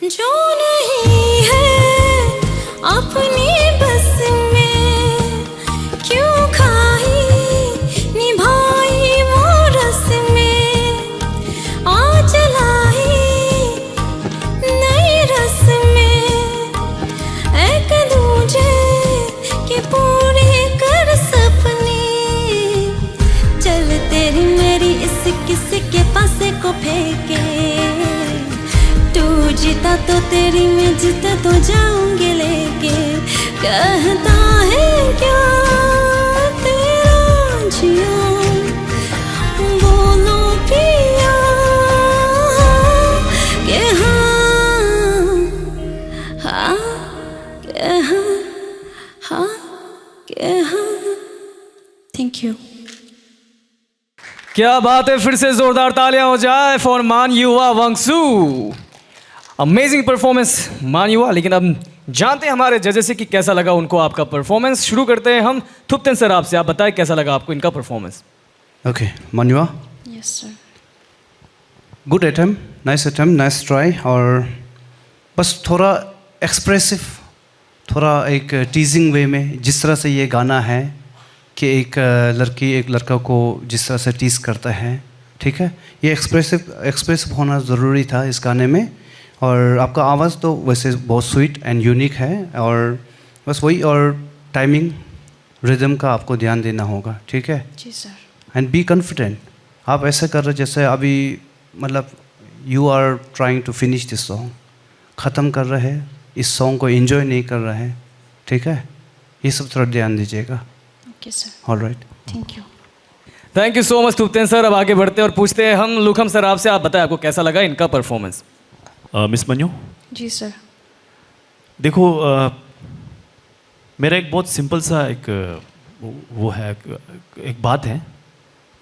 जो नहीं है अपनी बस में, क्यों खाई निभाई वो रस में। आज लाई नई रस में, एक दूजे के पूरे कर सपने। चल तेरी मेरी इस किसी के पास को फेंके, तू जीता तो तेरी मैं जीता तो जाऊंगे लेके। कहता है क्या तेरा जिया, बोलो पिया के हाँ, हाँ के हाँ, हाँ Thank you. क्या बात है, फिर से जोरदार तालियां हो जाए for Manyua Wangsu. Amazing performance Manyua. लेकिन अब जानते हैं हमारे जजेस से कि कैसा लगा उनको आपका परफॉर्मेंस। शुरू करते हैं हम थुप्तेन सर आपसे, आप बताएं कैसा लगा आपको इनका performance. Okay Manyua, Yes, sir. Good attempt, nice attempt, nice try. और बस थोड़ा एक्सप्रेसिव, थोड़ा एक टीजिंग वे में, जिस तरह से ये गाना है कि एक लड़की एक लड़का को जिस तरह से टीज करता है, ठीक है, ये एक्सप्रेसिव होना ज़रूरी था इस गाने में। और आपका आवाज़ तो वैसे बहुत स्वीट एंड यूनिक है, और बस वही, और टाइमिंग रिदम का आपको ध्यान देना होगा, ठीक है। जी सर। And be confident. आप ऐसे कर रहे जैसे अभी, मतलब you are trying to finish this song, ख़त्म कर रहे हैं इस सॉन्ग को, एंजॉय नहीं कर रहे हैं, ठीक है। ये सब थोड़ा ध्यान दीजिएगा। Okay, sir. Alright, Thank you. Thank you so much Thupten sir. अब आगे बढ़ते हैं और पूछते हैं हम लुखम सर आपसे, आप बताएं आपको कैसा लगा इनका परफॉर्मेंस। मिस मन्यू, जी सर। देखो मेरा एक बहुत सिंपल सा एक वो है, एक बात है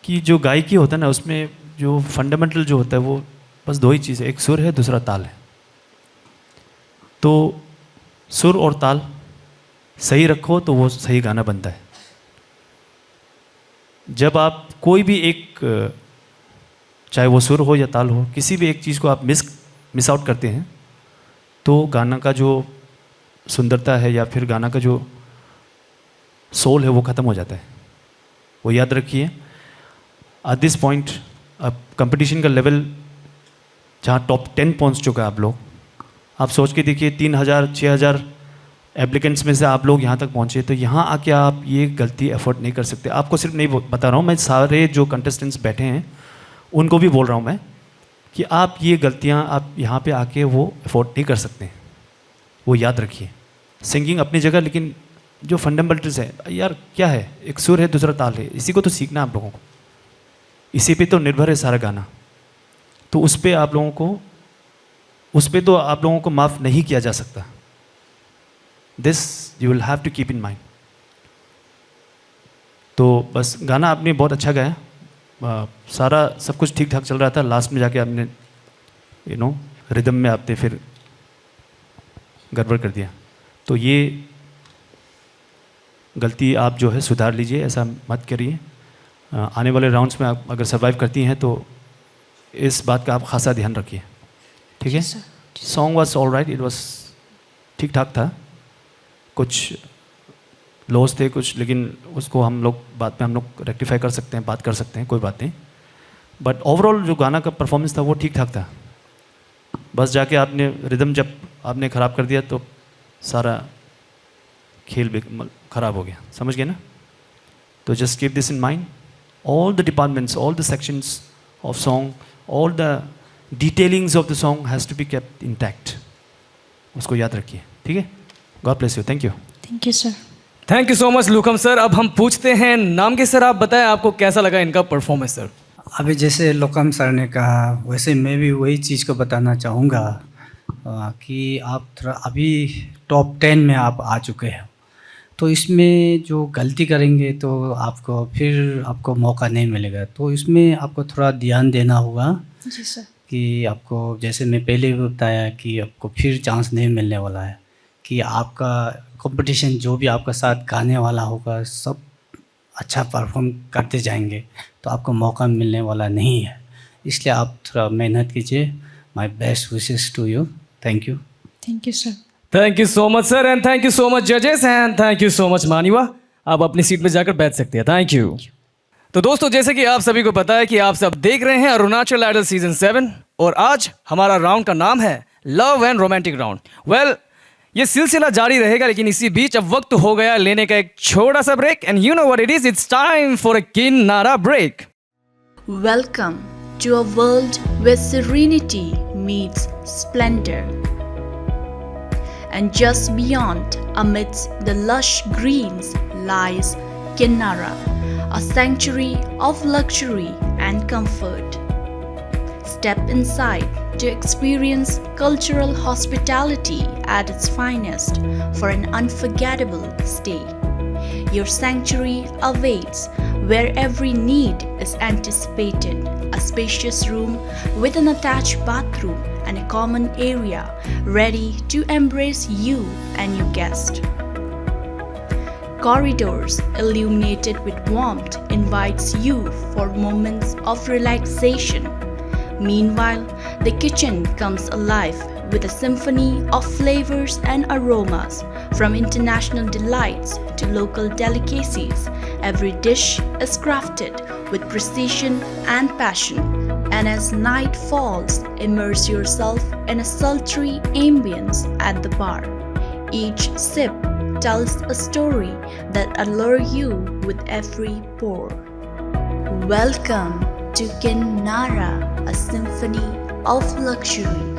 कि जो गायकी होता है ना, उसमें जो फंडामेंटल जो होता है वो बस दो ही चीज़ है, एक सुर है, दूसरा ताल है। तो सुर और ताल सही रखो तो वो सही गाना बनता है। जब आप कोई भी एक, चाहे वो सुर हो या ताल हो, किसी भी एक चीज़ को आप मिस आउट करते हैं तो गाना का जो सुंदरता है या फिर गाना का जो सोल है वो ख़त्म हो जाता है। वो याद रखिए। एट दिस पॉइंट अब कंपटीशन का लेवल जहाँ टॉप 10 पहुँच चुका है आप लोग, आप सोच के देखिए 3000 6000 एप्लीकेंट्स में से आप लोग यहाँ तक पहुँचे, तो यहाँ आके आप ये गलती एफर्ट नहीं कर सकते। आपको सिर्फ नहीं बता रहा हूँ मैं, सारे जो कंटेस्टेंट्स बैठे हैं उनको भी बोल रहा हूँ मैं कि आप ये गलतियाँ आप यहाँ पे आके वो एफोर्ड नहीं कर सकते। वो याद रखिए। सिंगिंग अपनी जगह, लेकिन जो फंडामेंटल्स है यार, क्या है, एक सुर है, दूसरा ताल है, इसी को तो सीखना आप लोगों को, इसी पे तो निर्भर है सारा गाना। तो उस पर आप लोगों को माफ़ नहीं किया जा सकता। This you will have to keep in mind. तो बस गाना आपने बहुत अच्छा गाया, सारा सब कुछ ठीक ठाक चल रहा था, लास्ट में जाके आपने रिदम में आपने फिर गड़बड़ कर दिया। तो ये गलती आप जो है सुधार लीजिए, ऐसा मत करिए। आने वाले राउंड्स में आप अगर सर्वाइव करती हैं तो इस बात का आप खासा ध्यान रखिए, ठीक है। Song was all right, it was ठीक ठाक था, कुछ लॉस थे कुछ, लेकिन उसको हम लोग बाद में हम लोग रेक्टिफाई कर सकते हैं, बात कर सकते हैं, कोई बात नहीं। बट ओवरऑल जो गाना का परफॉर्मेंस था वो ठीक ठाक था। बस जाके आपने रिदम जब आपने ख़राब कर दिया तो सारा खेल भी ख़राब हो गया, समझ गए ना। तो just keep this in mind, all the departments, all the sections of song, all the detailings of the song has to be kept intact. उसको याद रखिए, ठीक है। God bless you, thank you. Thank you, sir. Thank you so much Lukam sir. अब हम पूछते हैं नाम के सर, आप बताएं आपको कैसा लगा इनका परफॉर्मेंस सर। अभी जैसे लोकम सर ने कहा वैसे मैं भी वही चीज़ को बताना चाहूँगा कि आप थोड़ा अभी टॉप 10 में आप आ चुके हैं, तो इसमें जो गलती करेंगे तो आपको मौका नहीं मिलेगा। तो इसमें आपको थोड़ा ध्यान देना होगा जी सर। कि आपको, जैसे मैं पहले भी बताया कि आपको फिर चांस नहीं मिलने वाला है, कि आपका कंपटीशन जो भी आपका साथ गाने वाला होगा सब अच्छा परफॉर्म करते जाएंगे, तो आपको मौका मिलने वाला नहीं है। इसलिए आप थोड़ा मेहनत कीजिए। My best wishes to you. Thank you. Thank you, sir. Thank you so much sir, and thank you so much जजेस, and thank you so much Maniva. आप अपनी सीट पे जाकर बैठ सकते हैं। Thank you. तो दोस्तों, जैसे कि आप सभी को पता है कि आप सब देख रहे हैं अरुणाचल आइडल सीजन 7, और आज हमारा राउंड का नाम है love and romantic round. Well, ये सिलसिला जारी रहेगा, लेकिन इसी बीच अब वक्त हो गया लेने का एक छोटा सा break, and you know what it is, it's time for a Kinnara break. Welcome to a world where serenity meets splendor. And just beyond, amidst the lush greens, lies Kinnara, a sanctuary of luxury and comfort. Step inside to experience cultural hospitality at its finest for an unforgettable stay. your sanctuary awaits, where every need is anticipated. A spacious room with an attached bathroom and a common area ready to embrace you and your guest. Corridors illuminated with warmth invites you for moments of relaxation. Meanwhile, the kitchen comes alive with a symphony of flavors and aromas, from international delights to local delicacies. Every dish is crafted with precision and passion. And as night falls, immerse yourself in a sultry ambience at the bar. Each sip tells a story that allures you with every pour. Welcome to Kinnara, a symphony of luxury.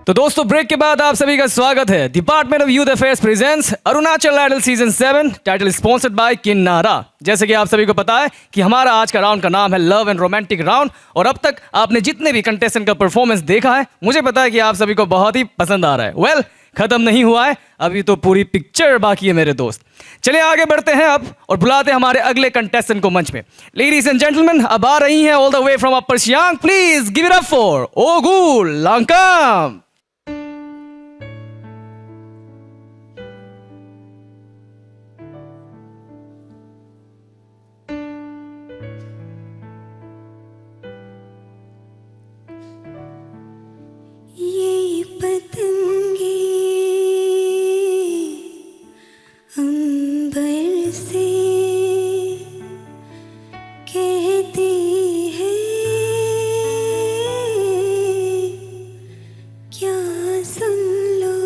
तो दोस्तों ब्रेक के बाद आप सभी का स्वागत है। Department of youth affairs presents Arunachal idol season 7, title sponsored by Kinnara. जैसे कि आप सभी को पता है कि हमारा आज का राउंड का नाम है लव एंड रोमांटिक राउंड, और अब तक आपने जितने भी कंटेस्टेंट का परफॉर्मेंस देखा है, मुझे पता है कि आप सभी को बहुत ही पसंद आ रहा है। वेल, खत्म नहीं हुआ है, अभी तो पूरी पिक्चर बाकी है मेरे दोस्त। चलिए आगे बढ़ते हैं अब और बुलाते हैं हमारे अगले कंटेस्टेंट को मंच पे। लेडीज एंड जेंटलमैन, अब आ रही हैं all the way from upper Siang, please give it up for Ogul Lankam. ये पतंगे अंबर से कहती है, क्या सुन लो।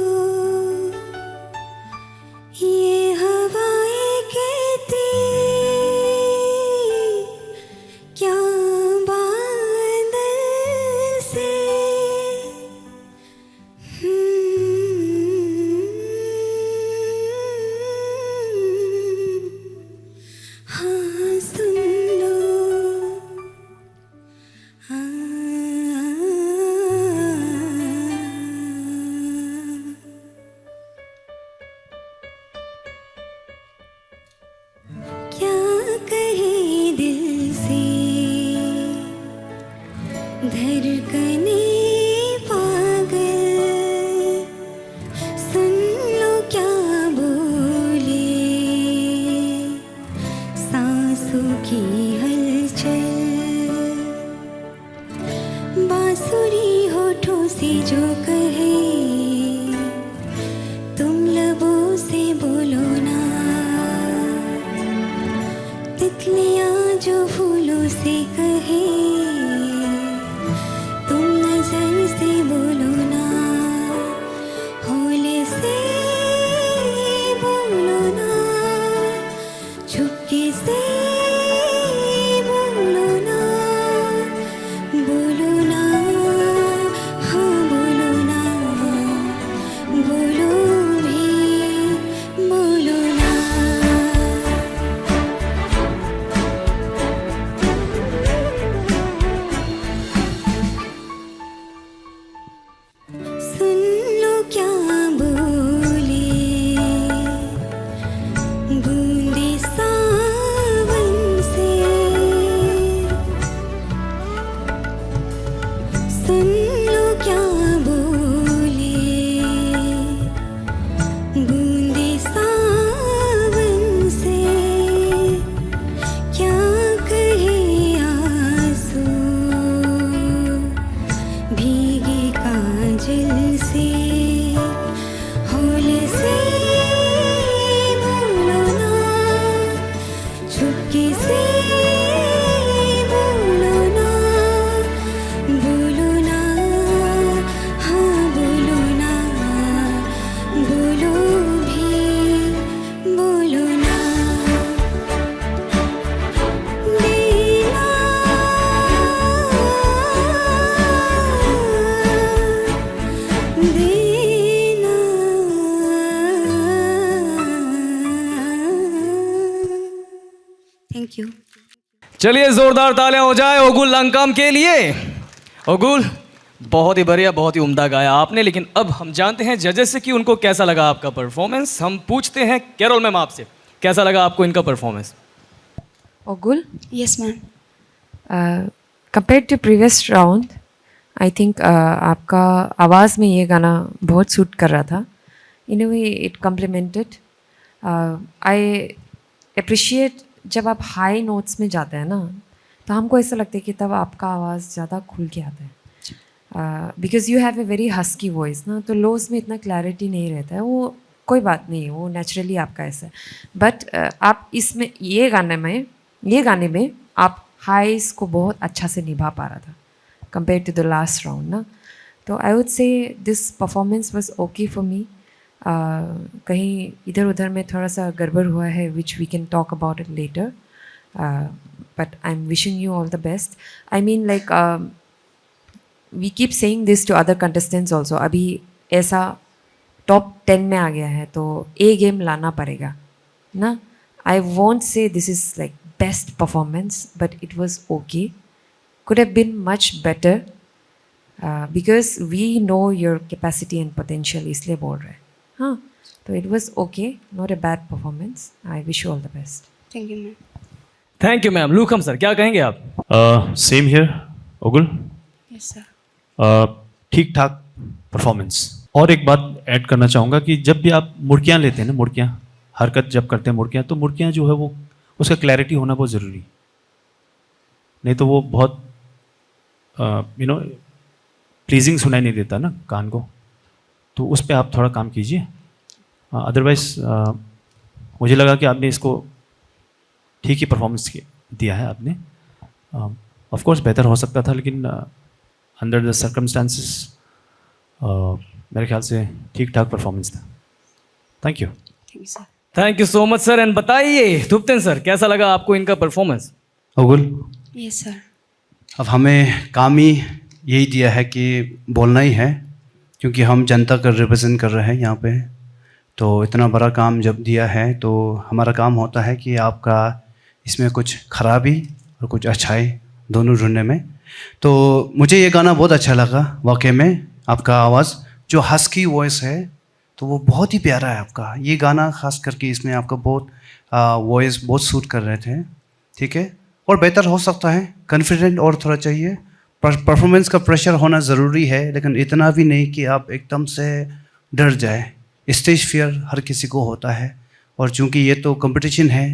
ये हवाएं कहती, क्या बादल से। हाँ सुन लो। क्या कहे दिल से धड़कने पागल, सुन लो क्या बोले सांसों की हलचल। बांसुरी होठों से जो कहे, तुम लबों से बोलो ना। तितलियां जो फूलों से कहे, तुम नजर से बोलो ना। होले से बोलो ना, चुपके से बोलो ना। बोलो ना, हाँ बोलो ना, बोलो भी बोलो ना। सुन लो क्या बोले बूंदे सावन से। सुन लो क्या बोले बूंदे सावन से। क्या कहे आंसू भीगे काजल से। होले से बोलो ना, चुपके से बोलो ना। बोलो ना, हाँ बोलो ना, बोलो भी बोलो ना। देना थैंक यू। चलिए जोरदार तालियां हो जाए ओगुल लंकम के लिए। ओगुल, बहुत ही बढ़िया, बहुत ही उम्दा गाया आपने। लेकिन अब हम जानते हैं जजेस से कि उनको कैसा लगा आपका परफॉर्मेंस। हम पूछते हैं कैरोल मैम आपसे, कैसा लगा आपको इनका performance? Ogul, Yes, ma'am. compared to previous round, I think आपका आवाज़ में ये गाना बहुत सूट कर रहा था. In a way, it complemented. I appreciate जब आप हाई नोट्स में जाते हैं ना, तो हमको ऐसा लगता है कि तब आपका आवाज़ ज़्यादा खुल के आता है. Because you have a very husky voice ना, तो लोज में इतना क्लैरिटी नहीं रहता है. वो कोई बात नहीं, वो नेचुरली आपका ऐसा है. बट आप इसमें ये गाने में आप हाइस को बहुत अच्छा से निभा पा रहा था compare to the last round ना. तो I would say this performance was okay for me. कहीं इधर उधर में थोड़ा सा गड़बड़ हुआ है which we can talk about it later. But I am wishing you all the best. I mean like we keep saying this to other contestants also. अभी ऐसा टॉप 10 में आ गया है तो ए गेम लाना पड़ेगा ना. I want say this is like best performance, but it was okay. Could have been much better because we know your capacity and potential, इसलिए बोल रहे हैं. हाँ, तो it was okay, not a bad performance. I wish you all the best. Thank you, ma'am. Thank you ma'am. Lukam sir, क्या कहेंगे आप? Same here Ogul. Yes, sir. ठीक ठाक परफॉर्मेंस. और एक बात ऐड करना चाहूँगा कि जब भी आप मुड़कियाँ लेते हैं ना, मुड़कियाँ हरकत जब करते हैं मुड़कियाँ, तो मुड़कियाँ जो है वो उसका क्लैरिटी होना बहुत ज़रूरी. नहीं तो वो बहुत प्लीजिंग सुनाई नहीं देता ना कान को. तो उस पर आप थोड़ा काम कीजिए. अदरवाइज मुझे लगा कि आपने इसको ठीक ही परफॉर्मेंस दिया है आपने. ऑफ कोर्स बेहतर हो सकता था, लेकिन अंडर द सर्कमस्टांसिस मेरे ख्याल से ठीक ठाक परफॉर्मेंस था. Thank you. Thank you, sir. Thank you so much sir. And बताइए धुपतेन सर, कैसा लगा आपको इनका परफॉर्मेंस? Ogul, Yes, sir. अब हमें काम ही यही दिया है कि बोलना ही है, क्योंकि हम जनता का रिप्रेजेंट कर रहे हैं यहाँ पे. तो इतना बड़ा काम जब दिया है तो हमारा काम होता है कि आपका इसमें कुछ खराबी और कुछ अच्छाई दोनों ढूंढने में. तो मुझे ये गाना बहुत अच्छा लगा वाकई में. आपका आवाज़ जो हस्की वॉइस है तो वो बहुत ही प्यारा है आपका. ये गाना खास करके इसमें आपका बहुत वॉइस बहुत सूट कर रहे थे. ठीक है, और बेहतर हो सकता है, कॉन्फिडेंट और थोड़ा चाहिए. परफॉर्मेंस का प्रेशर होना ज़रूरी है, लेकिन इतना भी नहीं कि आप एकदम से डर जाए. स्टेज फियर हर किसी को होता है, और चूंकि ये तो कंपटीशन है,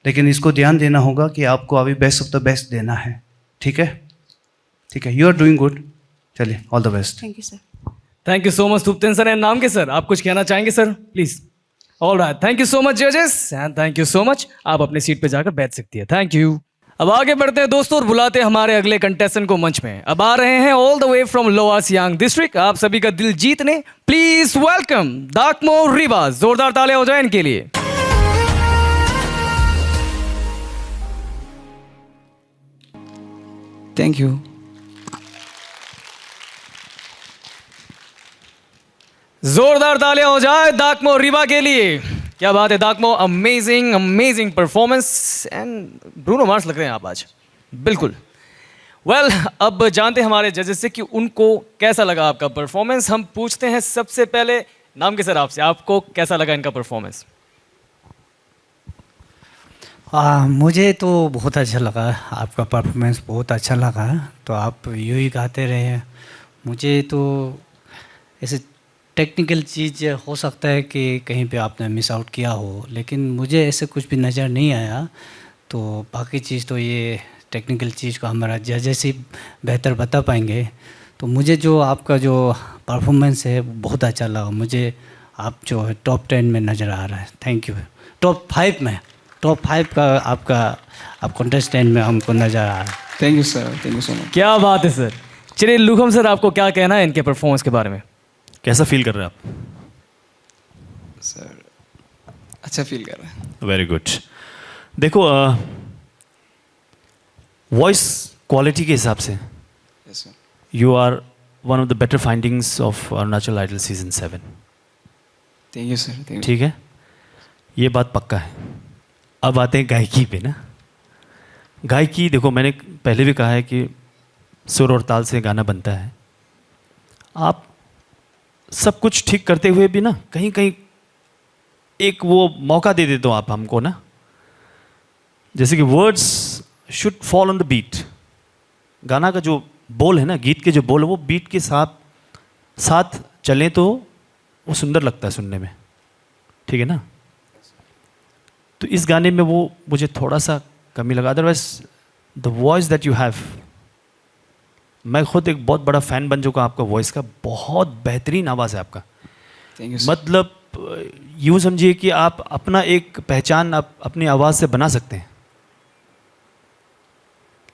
लेकिन इसको ध्यान देना होगा कि आपको अभी बेस्ट ऑफ द बेस्ट देना है. ठीक है, ठीक है, यू आर डूइंग गुड. चलिए, all the best. Thank you, sir. Thank you so much Thupten sir. And नाम के सर, आप कुछ कहना चाहेंगे sir, please? All right, thank you so much जजेस and thank you so much. आप अपने सीट पे जाकर बैठ सकती है. Thank you. अब आगे बढ़ते हैं दोस्तों और बुलाते हैं हमारे अगले कंटेस्टेंट को मंच में. अब आ रहे हैं all the way from lower Siang district, आप सभी का दिल जीतने. Please welcome Dakmo Riba. जोरदार तालियां हो जाए इनके लिए. Thank you. जोरदार तालियां हो जाए दाकमो रिवा के लिए. क्या बात है Dakmo, amazing amazing performance. And Bruno Mars लग रहे हैं आप आज, बिल्कुल. वेल, अब जानते हैं हमारे जजेस से कि उनको कैसा लगा आपका परफॉर्मेंस. हम पूछते हैं सबसे पहले नाम के सर आपसे, आपको कैसा लगा इनका परफॉर्मेंस? मुझे तो बहुत अच्छा लगा. आपका परफॉर्मेंस बहुत अच्छा लगा. तो आप यूँ ही गाते रहे. मुझे तो ऐसे टेक्निकल चीज़ हो सकता है कि कहीं पे आपने मिस आउट किया हो, लेकिन मुझे ऐसे कुछ भी नज़र नहीं आया. तो बाकी चीज़ तो ये टेक्निकल चीज़ को हमारा जजेस ही बेहतर बता पाएंगे. तो मुझे जो आपका जो परफॉर्मेंस है बहुत अच्छा लगा. मुझे आप जो है टॉप 10 में नज़र आ रहा है. Thank you. टॉप 5 का आपका आप कॉन्टेस्टेंट में हमको नज़र आ रहा है. Thank you sir. Thank you so much. क्या बात है सर. चलिए लुखम सर, आपको क्या कहना है इनके परफॉर्मेंस के बारे में? कैसा फील कर रहे हैं आप? सर अच्छा फील कर रहा है. Very good. देखो, वॉइस क्वालिटी के हिसाब से yes sir. You are one of the better findings of Arunachal idol season 7. Thank you sir. Thank you. ठीक है, ये बात पक्का है. अब आते हैं गायकी पे ना. गायकी देखो, मैंने पहले भी कहा है कि सुर और ताल से गाना बनता है. आप सब कुछ ठीक करते हुए भी ना कहीं कहीं एक वो मौका दे देते हो आप हमको ना, जैसे कि words should fall on the beat. गाना का जो बोल है ना, गीत के जो बोल है वो बीट के साथ साथ चलें तो वो सुंदर लगता है सुनने में, ठीक है ना। तो इस गाने में वो मुझे थोड़ा सा कमी लगा, otherwise the voice that you have, मैं खुद एक बहुत बड़ा फ़ैन बन चुका आपका वॉइस का, बहुत बेहतरीन आवाज़ है आपका। Thank you. मतलब यूँ समझिए कि आप अपना एक पहचान आप अपनी आवाज़ से बना सकते हैं,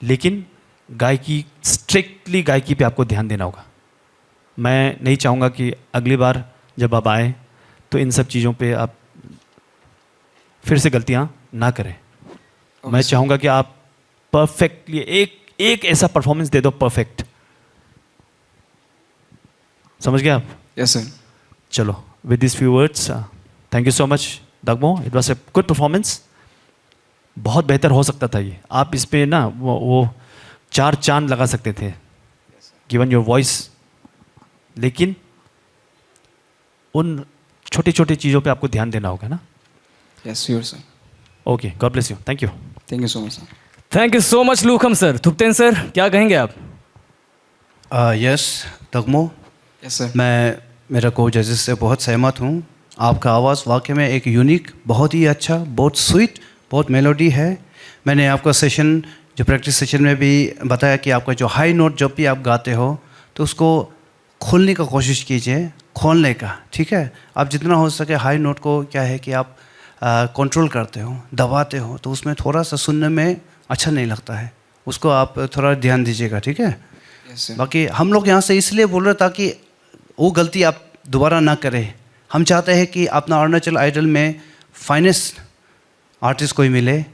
लेकिन गायकी, स्ट्रिक्टली गायकी पे आपको ध्यान देना होगा। मैं नहीं चाहूँगा कि अगली बार जब आप आए तो इन सब चीज़ों पे आप फिर से गलतियाँ ना करें। मैं चाहूँगा कि आप परफेक्टली एक ऐसा परफॉर्मेंस दे दो, परफेक्ट। समझ गए आप? Yes sir. चलो, with this few words, thank you so much Dakmo, it was a good performance. बहुत बेहतर हो सकता था ये, आप इस पे ना वो 4 चांद लगा सकते थे, गिवन योर वॉइस। लेकिन उन छोटी छोटी चीज़ों पे आपको ध्यान देना होगा ना। Yes sure sir. Okay, God bless you, thank you. Thank you so much sir. Thank you so much Lukam sir. Thupten sir, क्या कहेंगे आप? Yes Dakmo, yes sir. मैं मेरा को जजेस से बहुत सहमत हूँ। आपका आवाज़ वाकई में एक यूनिक, बहुत ही अच्छा, बहुत स्वीट, बहुत मेलोडी है। मैंने आपका सेशन, जो प्रैक्टिस सेशन में भी बताया कि आपका जो हाई नोट जब भी आप गाते हो तो उसको खोलने का कोशिश कीजिए, खोलने का, ठीक है। आप जितना हो सके हाई नोट को क्या है कि आप कंट्रोल करते हो, दबाते हो, तो उसमें थोड़ा सा सुनने में अच्छा नहीं लगता है, उसको आप थोड़ा ध्यान दीजिएगा, ठीक है। Yes sir. बाकी हम लोग यहाँ से इसलिए बोल रहे ताकि वो गलती आप दोबारा ना करें। हम चाहते हैं कि अपना अरुणाचल आइडल में फाइनेस्ट आर्टिस्ट कोई मिले,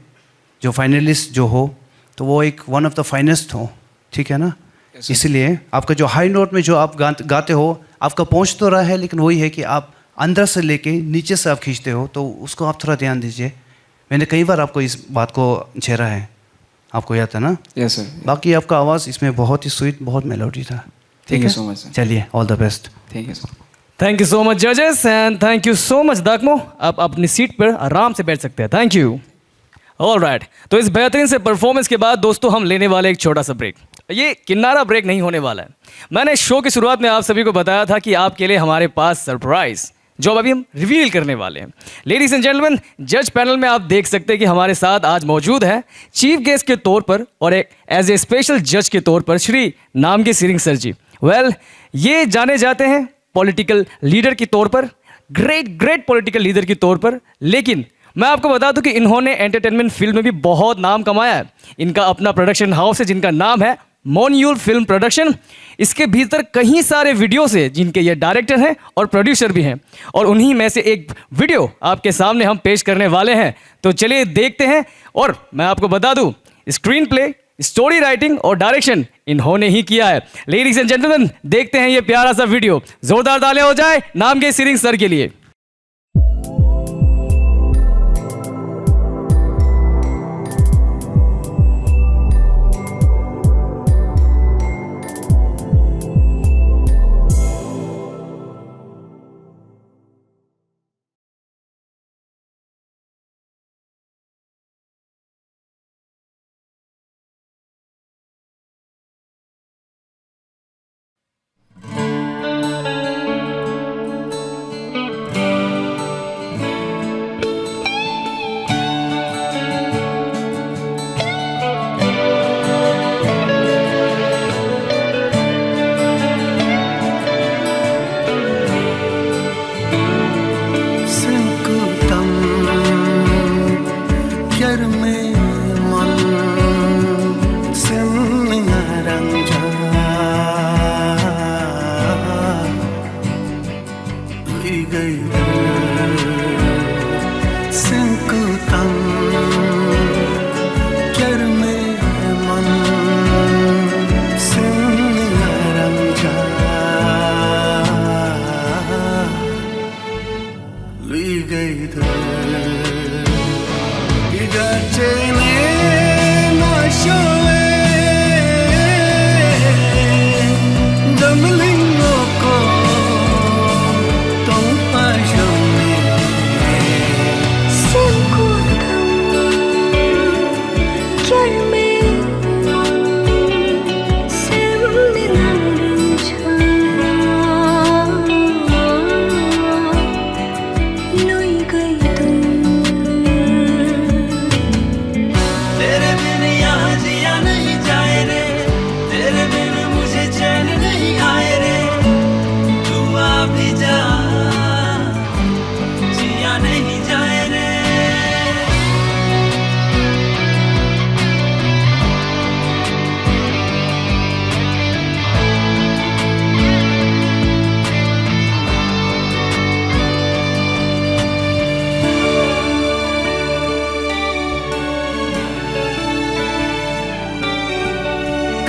जो फाइनलिस्ट जो हो तो वो एक वन ऑफ द फाइनेस्ट हो, ठीक है ना। इसलिए आपका जो हाई नोट में जो आप गाते हो, आपका पहुँच तो रहा है, लेकिन वही है कि आप अंदर से लेके नीचे से आप खींचते हो, तो उसको आप थोड़ा ध्यान दीजिए। मैंने कई बार आपको इस बात को झेरा है, आपको याद है ना। Yes sir. बाकी आपका आवाज़ इसमें बहुत ही स्वीट, बहुत मेलोडी था। Thank you so much sir. चलिए, all the best. Thank you sir. Thank you so much जजेस and thank you so much Dakmo. आप अपनी सीट पर आराम से बैठ सकते हैं। Thank you. ऑलराइट, तो इस बेहतरीन से परफॉर्मेंस के बाद दोस्तों हम लेने वाले एक छोटा सा ब्रेक। ये किन्नारा ब्रेक नहीं होने वाला है। मैंने शो की शुरुआत में आप सभी को बताया था कि आपके लिए हमारे पास सरप्राइज, जो अभी हम रिवील करने वाले हैं। लेडीज एंड जेंटलमैन, जज पैनल में आप देख सकते हैं कि हमारे साथ आज मौजूद है चीफ गेस्ट के तौर पर और एक एज ए स्पेशल जज के तौर पर श्री नामगे सिरिंग सर जी। वेल, ये जाने जाते हैं पॉलिटिकल लीडर के तौर पर, ग्रेट पॉलिटिकल लीडर के तौर पर, लेकिन मैं आपको बता दूं कि इन्होंने एंटरटेनमेंट फील्ड में भी बहुत नाम कमाया है। इनका अपना प्रोडक्शन हाउस है जिनका नाम है मोन्यूल फिल्म प्रोडक्शन। इसके भीतर कई सारे वीडियोस है जिनके ये डायरेक्टर हैं और प्रोड्यूसर भी हैं, और उन्हीं में से एक वीडियो आपके सामने हम पेश करने वाले हैं। तो चलिए देखते हैं। और मैं आपको बता दूं, स्क्रीन प्ले, स्टोरी राइटिंग और डायरेक्शन इन्होंने ही किया है। लेडीज एंड जेंटलमैन, देखते हैं ये प्यारा सा वीडियो। जोरदार तालियां हो जाए नामगे सिरिंग सर के लिए।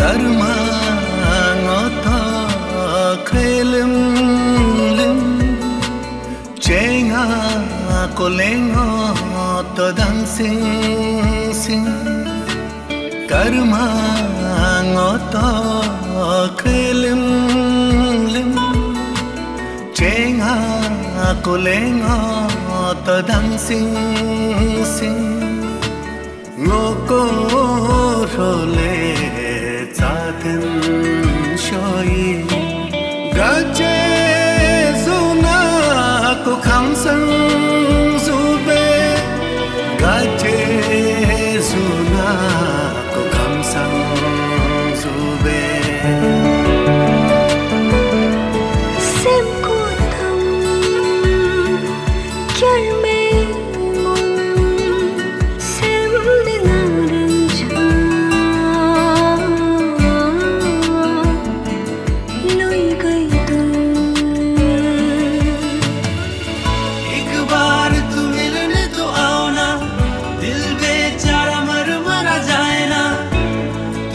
Karma ngota khelim lim chenga kolenga to dang sing sing Karma ngota khelim lim chenga kolenga to dang sing sing ngoko role chaten shoyi gaje zuna ko khamsang zube gaje zuna ko khamsang zube xem cô thầm 결 매몬 xem 내 나를 쳐 lối gây tôi एक बार तू मिलने तो आओ ना दिल बेचारा मरा जाए ना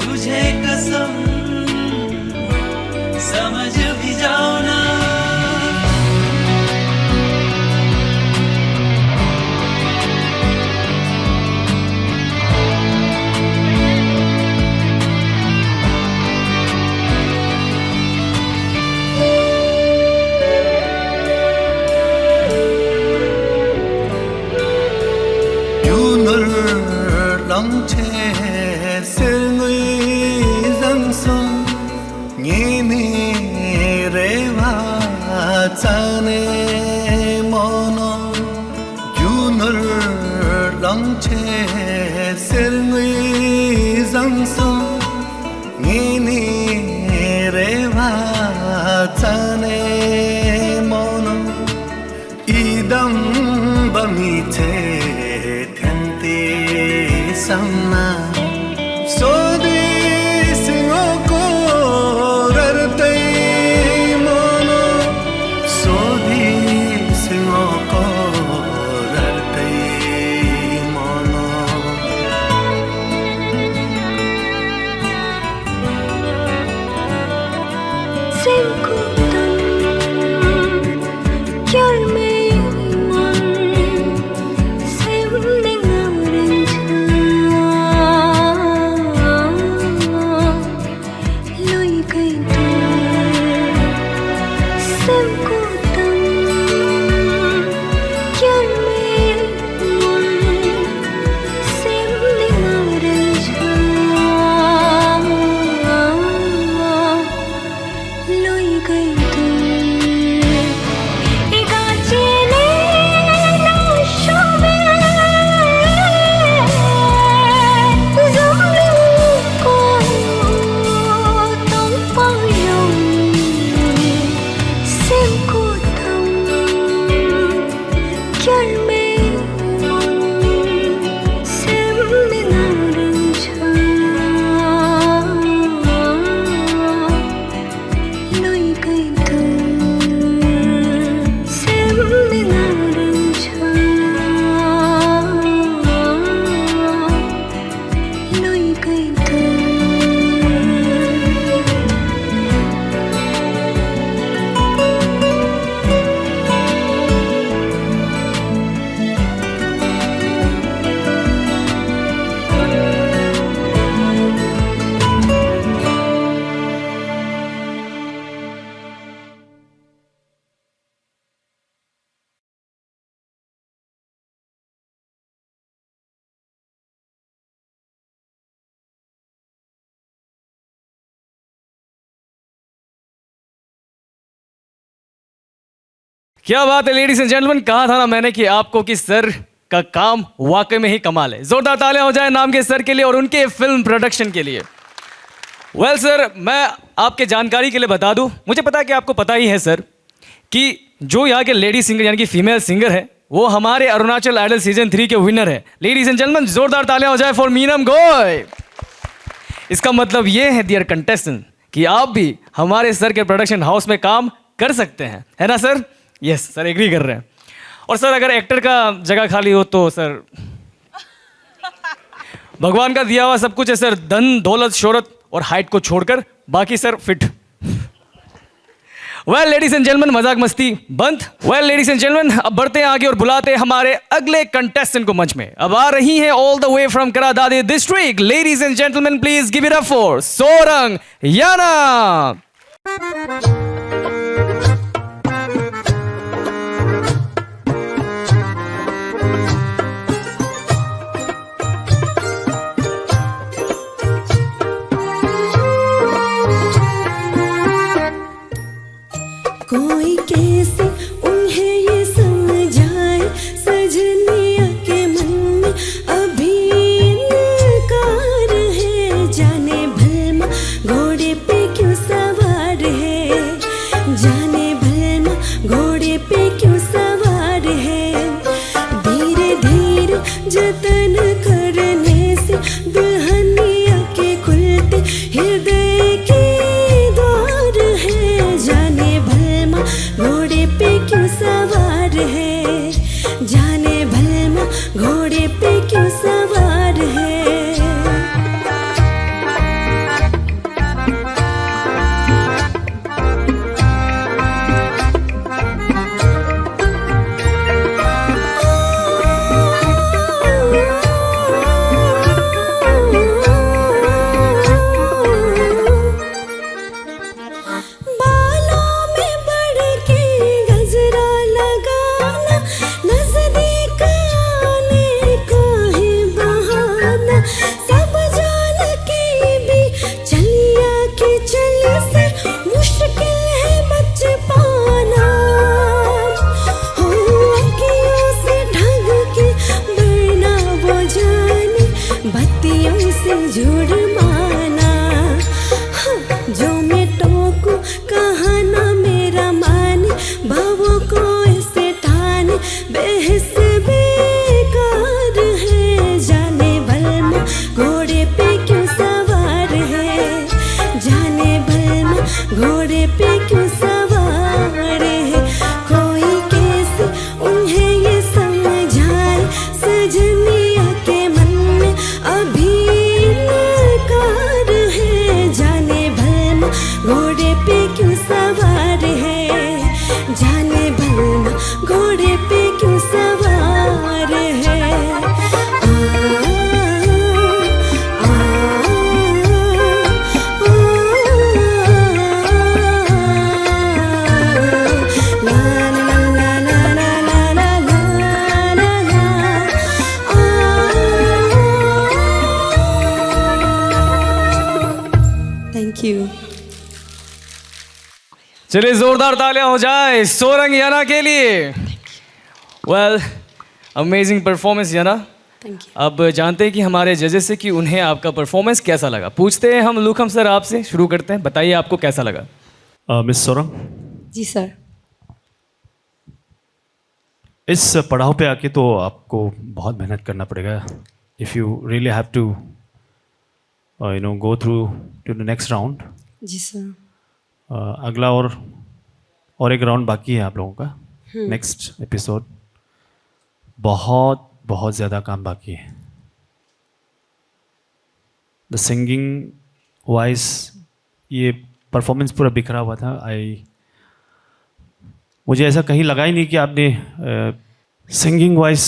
तुझे कसम समझ भी जाओ ना 윤을 렁채 슬의 장소 니니 레와 짜네 모노 윤을 렁채 슬의 장소 니니 레와 짜네 모노 이담 밤이테 samna sodi singoko rartai mono sodi singoko rartai mono xem cô thầm 결 매몬 xem 내 나를 쳐 lối gây tôi xem cô thầm 결 매몬 xem 내 나를 쳐 lối gây tôi 가지네 나 쇼베 giống như con tông bao dung xem cô thầm 결 매몬 xem 내 나를 쳐 lối gây tôi xem 내 나를 쳐 lối gây tôi क्या बात है लेडीज एंड जेंटलमैन, कहा था ना मैंने कि आपको कि सर का काम वाकई में ही कमाल है। जोरदार तालियां हो जाए नाम के सर के लिए और उनके फिल्म प्रोडक्शन के लिए। वेल सर, मैं आपके जानकारी के लिए बता दूं, मुझे पता है कि आपको पता ही है सर कि जो यहाँ के लेडी सिंगर यानी कि फीमेल सिंगर है वो हमारे अरुणाचल आइडल सीजन 3 के विनर है। लेडीज एंड जेंटलमैन, जोरदार तालियां हो जाए फॉर मीनम गोय। इसका मतलब ये है डियर कंटेस्टेंट कि आप भी हमारे सर के प्रोडक्शन हाउस में काम कर सकते हैं, है ना सर? यस सर, एग्री कर रहे हैं। और सर अगर एक्टर का जगह खाली हो तो सर भगवान का दिया हुआ सब कुछ है सर, धन दौलत शोहरत और हाइट को छोड़कर बाकी sir fit. Well ladies and gentleman, मजाक मस्ती बंद। वेल लेडीज एंड जेंटलमैन, अब बढ़ते हैं आगे और बुलाते हैं हमारे अगले कंटेस्टेंट को मंच में। अब आ रही हैं all the way from Kra Daadi district. Ladies and gentleman, please give it up for Sorang Yana. कोई कैसे उन्हें ये समझाए, सजनिया के मन में अभी इनकार है। जाने भलमा घोड़े पे क्यों सवार है, जाने भलमा घोड़े पे क्यों सवार है। धीरे धीरे जतन करने से दुल्हनिया के खुलते हृदय के द्वार है। जाने घोड़े पे क्यों सवार है, जाने भलमा घोड़े पे क्यों सवार है। घोड़े पे क्यों सवार है। कोई कैसे उन्हें ये समझाए, सजनिया के मन में अभी इनकार है। जाने भलमा घोड़े पे क्यों सवार है, जाने भलमा घोड़े पे क्यों सवार है। Thank you. चलिए जोरदार तालियां हो जाए सोरंग याना के लिए। Well amazing performance Yana. Thank you. अब जानते हैं कि हमारे जजेस से कि उन्हें आपका परफॉर्मेंस कैसा लगा। पूछते हैं हम लुकम सर, आपसे शुरू करते हैं, बताइए आपको कैसा लगा। मिस सोरंग, जी सर। इस पड़ाव पे आके तो आपको बहुत मेहनत करना पड़ेगा। If you really have to go through to the next round. जी सर। अगला और एक राउंड बाकी है आप लोगों का, नेक्स्ट एपिसोड। बहुत बहुत ज़्यादा काम बाकी है। द सिंगिंग वॉइस, ये परफॉर्मेंस पूरा बिखरा हुआ था। मुझे ऐसा कहीं लगा ही नहीं कि आपने singing voice.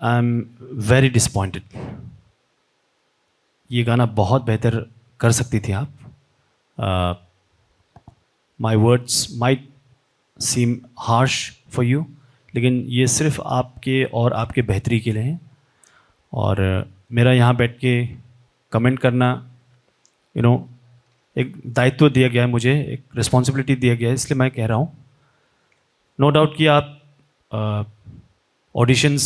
I am very disappointed. ये गाना बहुत बेहतर कर सकती थी आप। My words might seem harsh for you, लेकिन ये सिर्फ आपके और आपके बेहतरी के लिए हैं। और मेरा यहाँ बैठ के कमेंट करना, एक दायित्व दिया गया है मुझे, एक रिस्पॉन्सिबिलिटी दिया गया है, इसलिए मैं कह रहा हूँ। नो डाउट कि आप ऑडिशंस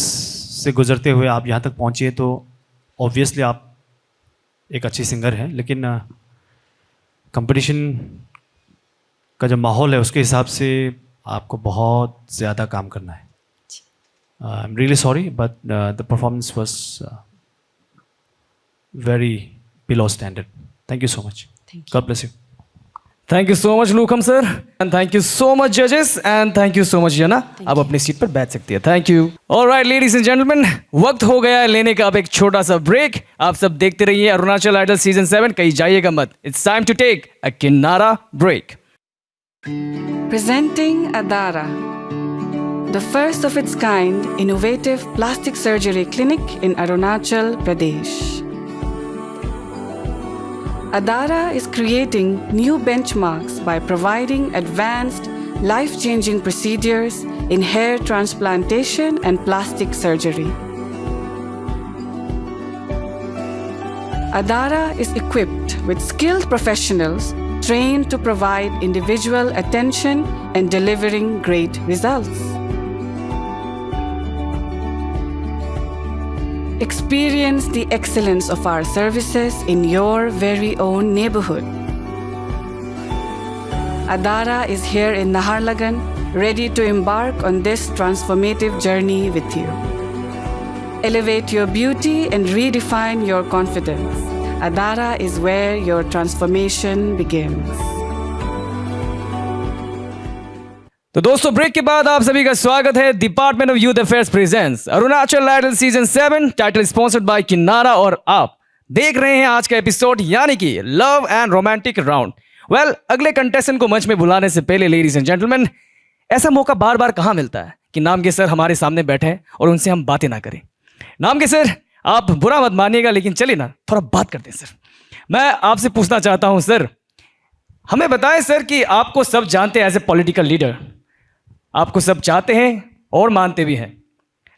से गुजरते हुए आप यहाँ तक पहुँचे, तो ऑब्वियसली आप एक अच्छी सिंगर हैं, लेकिन कंपटीशन का जो माहौल है उसके हिसाब से आपको बहुत ज़्यादा काम करना है। I am really sorry, but the performance was very below standard. Thank you so much. God bless you. Thank you so much Lukam sir and thank you so much जजेस and thank you so much Jana आप अपनी सीट पर बैठ सकती है thank you alright ladies and gentleman वक्त हो गया है लेने का अब एक छोटा सा ब्रेक आप सब देखते रहिए अरुणाचल आइडल सीजन 7 कहीं जाइएगा मत it's time to take a Kinnara break Presenting Adara, the first of its kind innovative plastic surgery clinic in Arunachal Pradesh. Adara is creating new benchmarks by providing advanced, life-changing procedures in hair transplantation and plastic surgery. Adara is equipped with skilled professionals trained to provide individual attention and delivering great results. Experience the excellence of our services in your very own neighborhood. Adara is here in Naharlagan, ready to embark on this transformative journey with you. Elevate your beauty and redefine your confidence. Adara is where your transformation begins. तो दोस्तों ब्रेक के बाद आप सभी का स्वागत है department of youth affairs presents Arunachal idol season 7 title sponsored by Kinnara और आप देख रहे हैं आज का एपिसोड यानी कि love and romantic round well अगले कंटेस्टेंट को मंच में बुलाने से पहले लेडीज एंड जेंटलमैन ऐसा मौका बार बार कहाँ मिलता है कि नाम के सर हमारे सामने बैठे हैं और उनसे हम बातें ना करें नाम के सर आप बुरा मत मानिएगा लेकिन चलिए ना थोड़ा बात करते हैं सर मैं आपसे पूछना चाहता हूं सर हमें बताएं सर कि आपको सब जानते हैं एज ए पॉलिटिकल लीडर आपको सब चाहते हैं और मानते भी हैं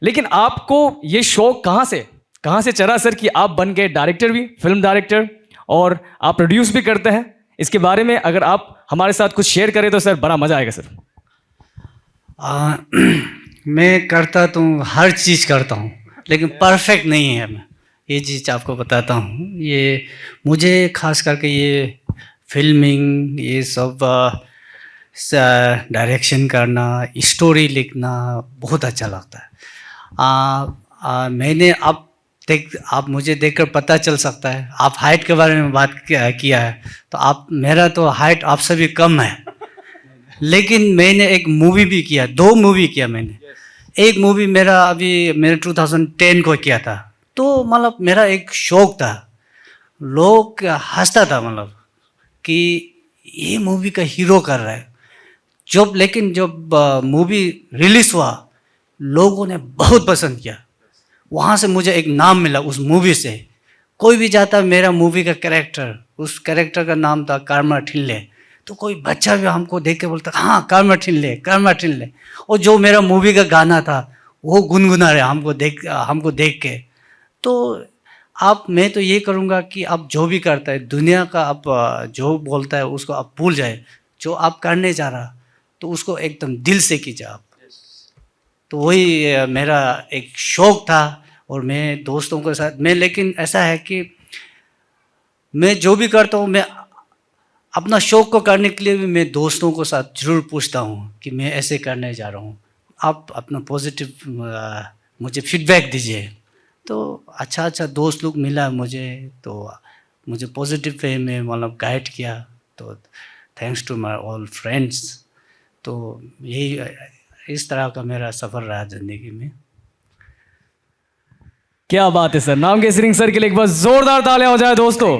लेकिन आपको ये शौक कहाँ से चढ़ा सर कि आप बन गए डायरेक्टर भी फिल्म डायरेक्टर और आप प्रोड्यूस भी करते हैं इसके बारे में अगर आप हमारे साथ कुछ शेयर करें तो सर बड़ा मज़ा आएगा सर मैं करता तो हर चीज़ करता हूँ लेकिन परफेक्ट नहीं है मैं ये चीज़ आपको बताता हूँ ये मुझे खास करके ये फिल्मिंग ये सब डायरेक्शन करना स्टोरी लिखना बहुत अच्छा लगता है मैंने आप मुझे देखकर पता चल सकता है आप हाइट के बारे में बात किया है तो मेरा तो हाइट आपसे भी कम है लेकिन मैंने एक मूवी भी किया 2 मूवी किया मैंने एक मूवी मैंने 2010 को किया था तो मतलब मेरा एक शौक था लोग हंसता था मतलब कि ये मूवी का हीरो कर रहा है लेकिन जब मूवी रिलीज हुआ लोगों ने बहुत पसंद किया वहाँ से मुझे एक नाम मिला उस मूवी से कोई भी जाता मेरा मूवी का कैरेक्टर उस कैरेक्टर का नाम था कर्मा ठिल्ले तो कोई बच्चा भी हमको देख के बोलता हाँ कर्मा ठिल्ले और जो मेरा मूवी का गाना था वो गुनगुना रहे हमको देख के तो मैं तो ये करूँगा कि आप जो भी करता है दुनिया का आप जो बोलता है उसको आप भूल जाए जो आप करने जा रहा तो उसको एकदम दिल से कीजिए आप तो वही मेरा एक शौक था और मैं दोस्तों के साथ लेकिन ऐसा है कि मैं जो भी करता हूँ मैं अपना शौक को करने के लिए भी मैं दोस्तों को साथ जरूर पूछता हूँ कि मैं ऐसे करने जा रहा हूँ आप अपना पॉजिटिव मुझे फीडबैक दीजिए तो अच्छा दोस्त लोग मिला मुझे पॉजिटिव वे में मतलब गाइड किया तो thanks to my all friends तो यही इस तरह का मेरा सफ़र रहा ज़िंदगी में क्या बात है सर नाम के सिंह सर के लिए एक बार जोरदार तालियां हो जाए दोस्तों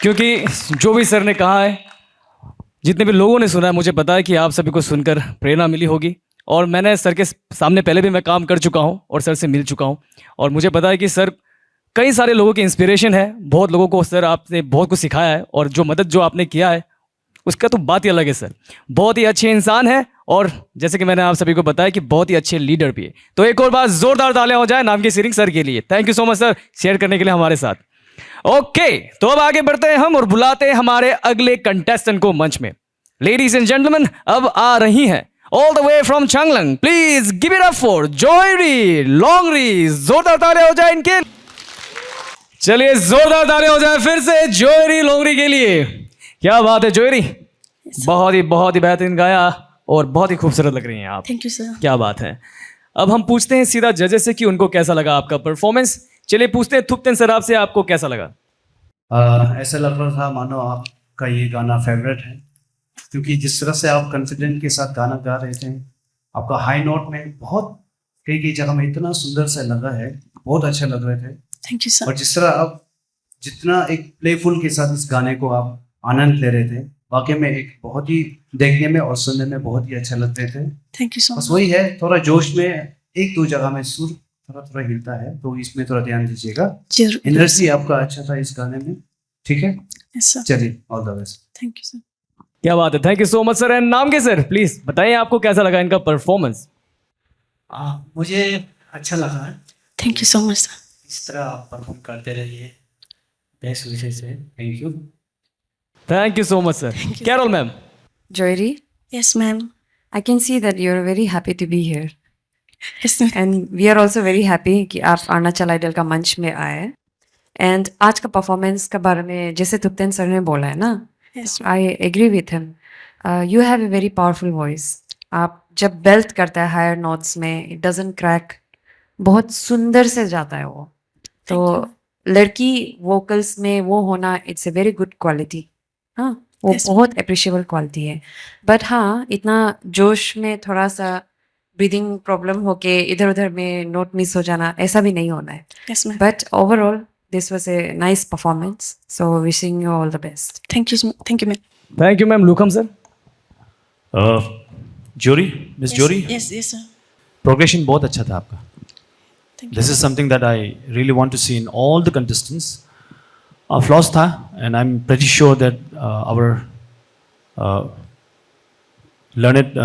क्योंकि जो भी सर ने कहा है जितने भी लोगों ने सुना है मुझे पता है कि आप सभी को सुनकर प्रेरणा मिली होगी और मैंने सर के सामने पहले भी मैं काम कर चुका हूं और सर से मिल चुका हूं और मुझे पता है कि सर कई सारे लोगों की इंस्पिरेशन है बहुत लोगों को सर आपने बहुत कुछ सिखाया है और जो मदद जो आपने किया है उसका तो बात ही अलग है सर बहुत ही अच्छे इंसान है और जैसे कि मैंने आप सभी को बताया कि बहुत ही अच्छे लीडर भी है तो एक और बात जोरदार तालियां हो जाए नाम के सिंह सर के लिए thank you so much sir share करने के लिए हमारे साथ ओके तो अब आगे बढ़ते हैं हम और बुलाते हैं हमारे अगले कंटेस्टेंट को मंच में लेडीज एंड जेंटलमैन अब आ रही हैं all the way from Changlang please give it up for Joyri Longri जोरदार तालियां हो जाए इनके चलिए जोरदार तालियां हो जाए फिर से जॉयरी लोंगरी के लिए क्या बात है जॉयरी बहुत ही बेहतरीन गाया और बहुत ही खूबसूरत लग रही हैं आप थैंक यू सर क्या बात है अब हम पूछते हैं सीधा जजेस से कि उनको कैसा लगा आपका परफॉर्मेंस चलिए पूछते हैं थुप्तन सर आपसे आपको कैसा लगा ऐसा लग रहा था मानो आप का ये गाना फेवरेट है, क्योंकि जिस तरह से आप कॉन्फिडेंट के साथ गाना गा रहे थे, आपका हाई नोट में बहुत कई जगह में इतना सुंदर सा लगा है, बहुत अच्छा लग रहे थे। Thank you sir. और जिस तरह आप जितना एक प्लेफुल के साथ इस गाने को आप आनंद ले रहे थे, वाकई में एक बहुत ही देखने में और सुनने में बहुत ही अच्छा लगते थे। थैंक यू सो बस मच। वही है, थोड़ा जोश में एक दो जगह में सुर थोड़ा हिलता है, तो इसमें थोड़ा ध्यान दीजिएगा। जरूर। एनर्जी आपका अच्छा था इस गाने में, ठीक है? Yes sir. चलिए, all the best. Thank you sir. क्या बात है, thank you so much sir. And नाम के सर प्लीज बताइए आपको कैसा लगा इनका परफॉर्मेंस? मुझे अच्छा लगा। Thank you so much sir. इस तरह आप परफॉर्म करते रहिए बेस्ट विषय से। Thank you. Thank you so much sir. Carol ma'am. Joyri, yes ma'am. I can see that you're very happy to be here. Yes ma'am. And we are also very happy कि आप अरुणाचल आइडल का मंच में आए। And आज का परफॉर्मेंस के बारे में जैसे तुप्तेन सर ने बोला है ना, yes I agree with him. You have a very powerful voice. आप जब बेल्ट करता है हायर नोट्स में, it doesn't crack, बहुत सुंदर से जाता है वो। तो लड़की वोकल्स में वो होना, it's a very good quality. हाँ, वो Yes. बहुत अप्रिशिएबल क्वालिटी है। बट हाँ, इतना जोश में थोड़ा सा ब्रीदिंग प्रॉब्लम होके इधर उधर में नोट मिस हो जाना, ऐसा भी नहीं होना है। Yes ma'am. But overall this was a nice performance, so wishing you all the best. Thank you ma'am. Thank you ma'am. Lukam sir. Joyri, miss Joyri, yes yes sir. Progression बहुत अच्छा था आपका। Thank you. This is something that I really want to see in all the contestants. Flaws tha, and I'm pretty sure that our learned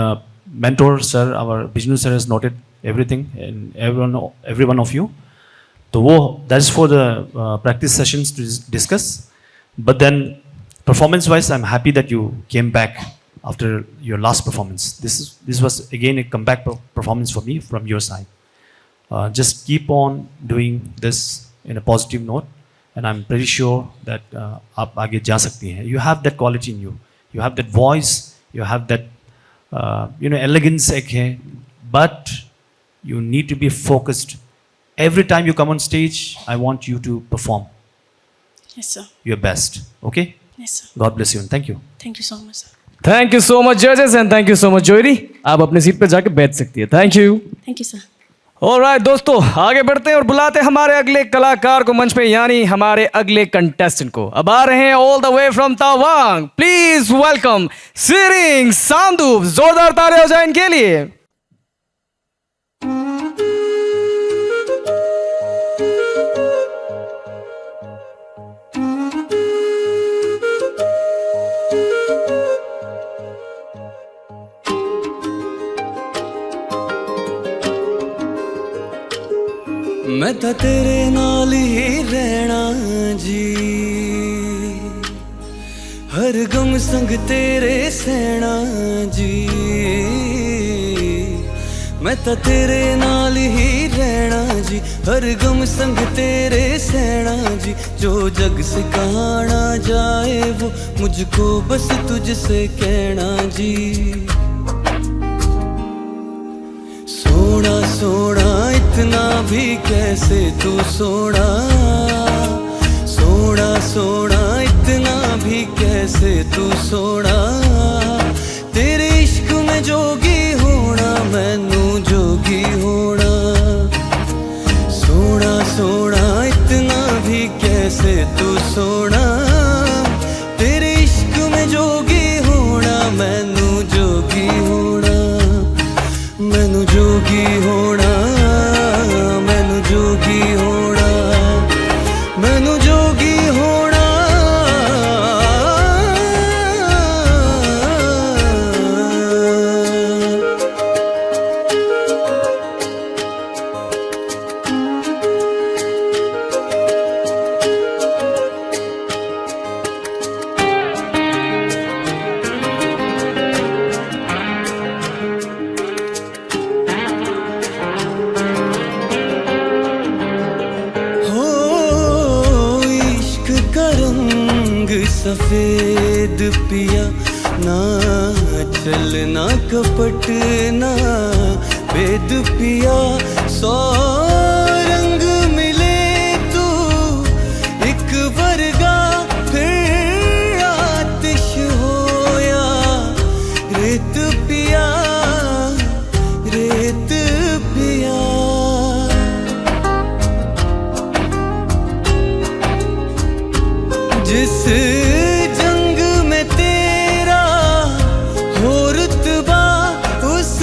mentor sir, our Bijnu sir has noted everything and every one of you. So that's for the practice sessions to discuss. But then performance-wise, I'm happy that you came back after your last performance. This was again a comeback performance for me from your side. Just keep on doing this in a positive note, and I'm pretty sure that आप आगे जा सकती हैं. You have that quality in you. You have that voice. You have that elegance एक है, but you need to be focused. Every time you come on stage, I want you to perform yes sir. your best. Okay? Yes sir. God bless you and thank you. Thank you so much sir. Thank you so much जजेस and thank you so much Joyri. आप अपनी सीट पे जाके बैठ सकती है। Thank you. Thank you sir. Alright दोस्तों, आगे बढ़ते हैं और बुलाते हैं हमारे अगले कलाकार को मंच पे, यानी हमारे अगले कंटेस्टेंट को। अब आ रहे हैं all the way from Tawang. Please welcome Tsering Sandup. जोरदार तालियां हो जाए इनके लिए। मैं तो तेरे नाल ही रहना जी, हर गम संग तेरे सहना जी। मैं तो तेरे नाल ही रहना जी, हर गम संग तेरे सहना जी। जो जग से कहा ना जाए वो मुझको बस तुझसे कहना जी। सोना सोना इतना भी कैसे तू सोना, सोना सोना इतना भी कैसे तू सोना। तेरे इश्क में जोगी होना, मैनू जोगी होना। सोना सोना इतना भी कैसे तू सोना। तेरे इश्क में जोगी होना, मैनू जोगी होना। मैनू जोगी होना, मैनू जोगी होना, मैनू जोगी होना। सफेद पिया ना चल ना कपट ना वेद पिया। सौ रंग मिले तू एक वर्गा फिर रात जंग में तेरा हो रुतबा, उस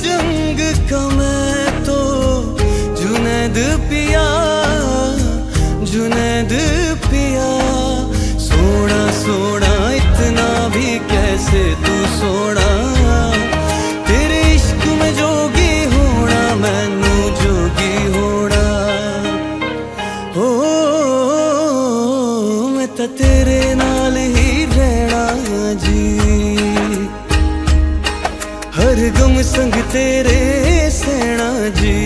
जंग का मैं तो जुनैद पिया, जुनैद पिया। सोना सोना इतना भी कैसे तू सोना, तेरे इश्क में जोगी होना, मैनू जोगी होना। हो मैं तो तेरे नाल ही रहना जी, हर गम संग तेरे सहना जी।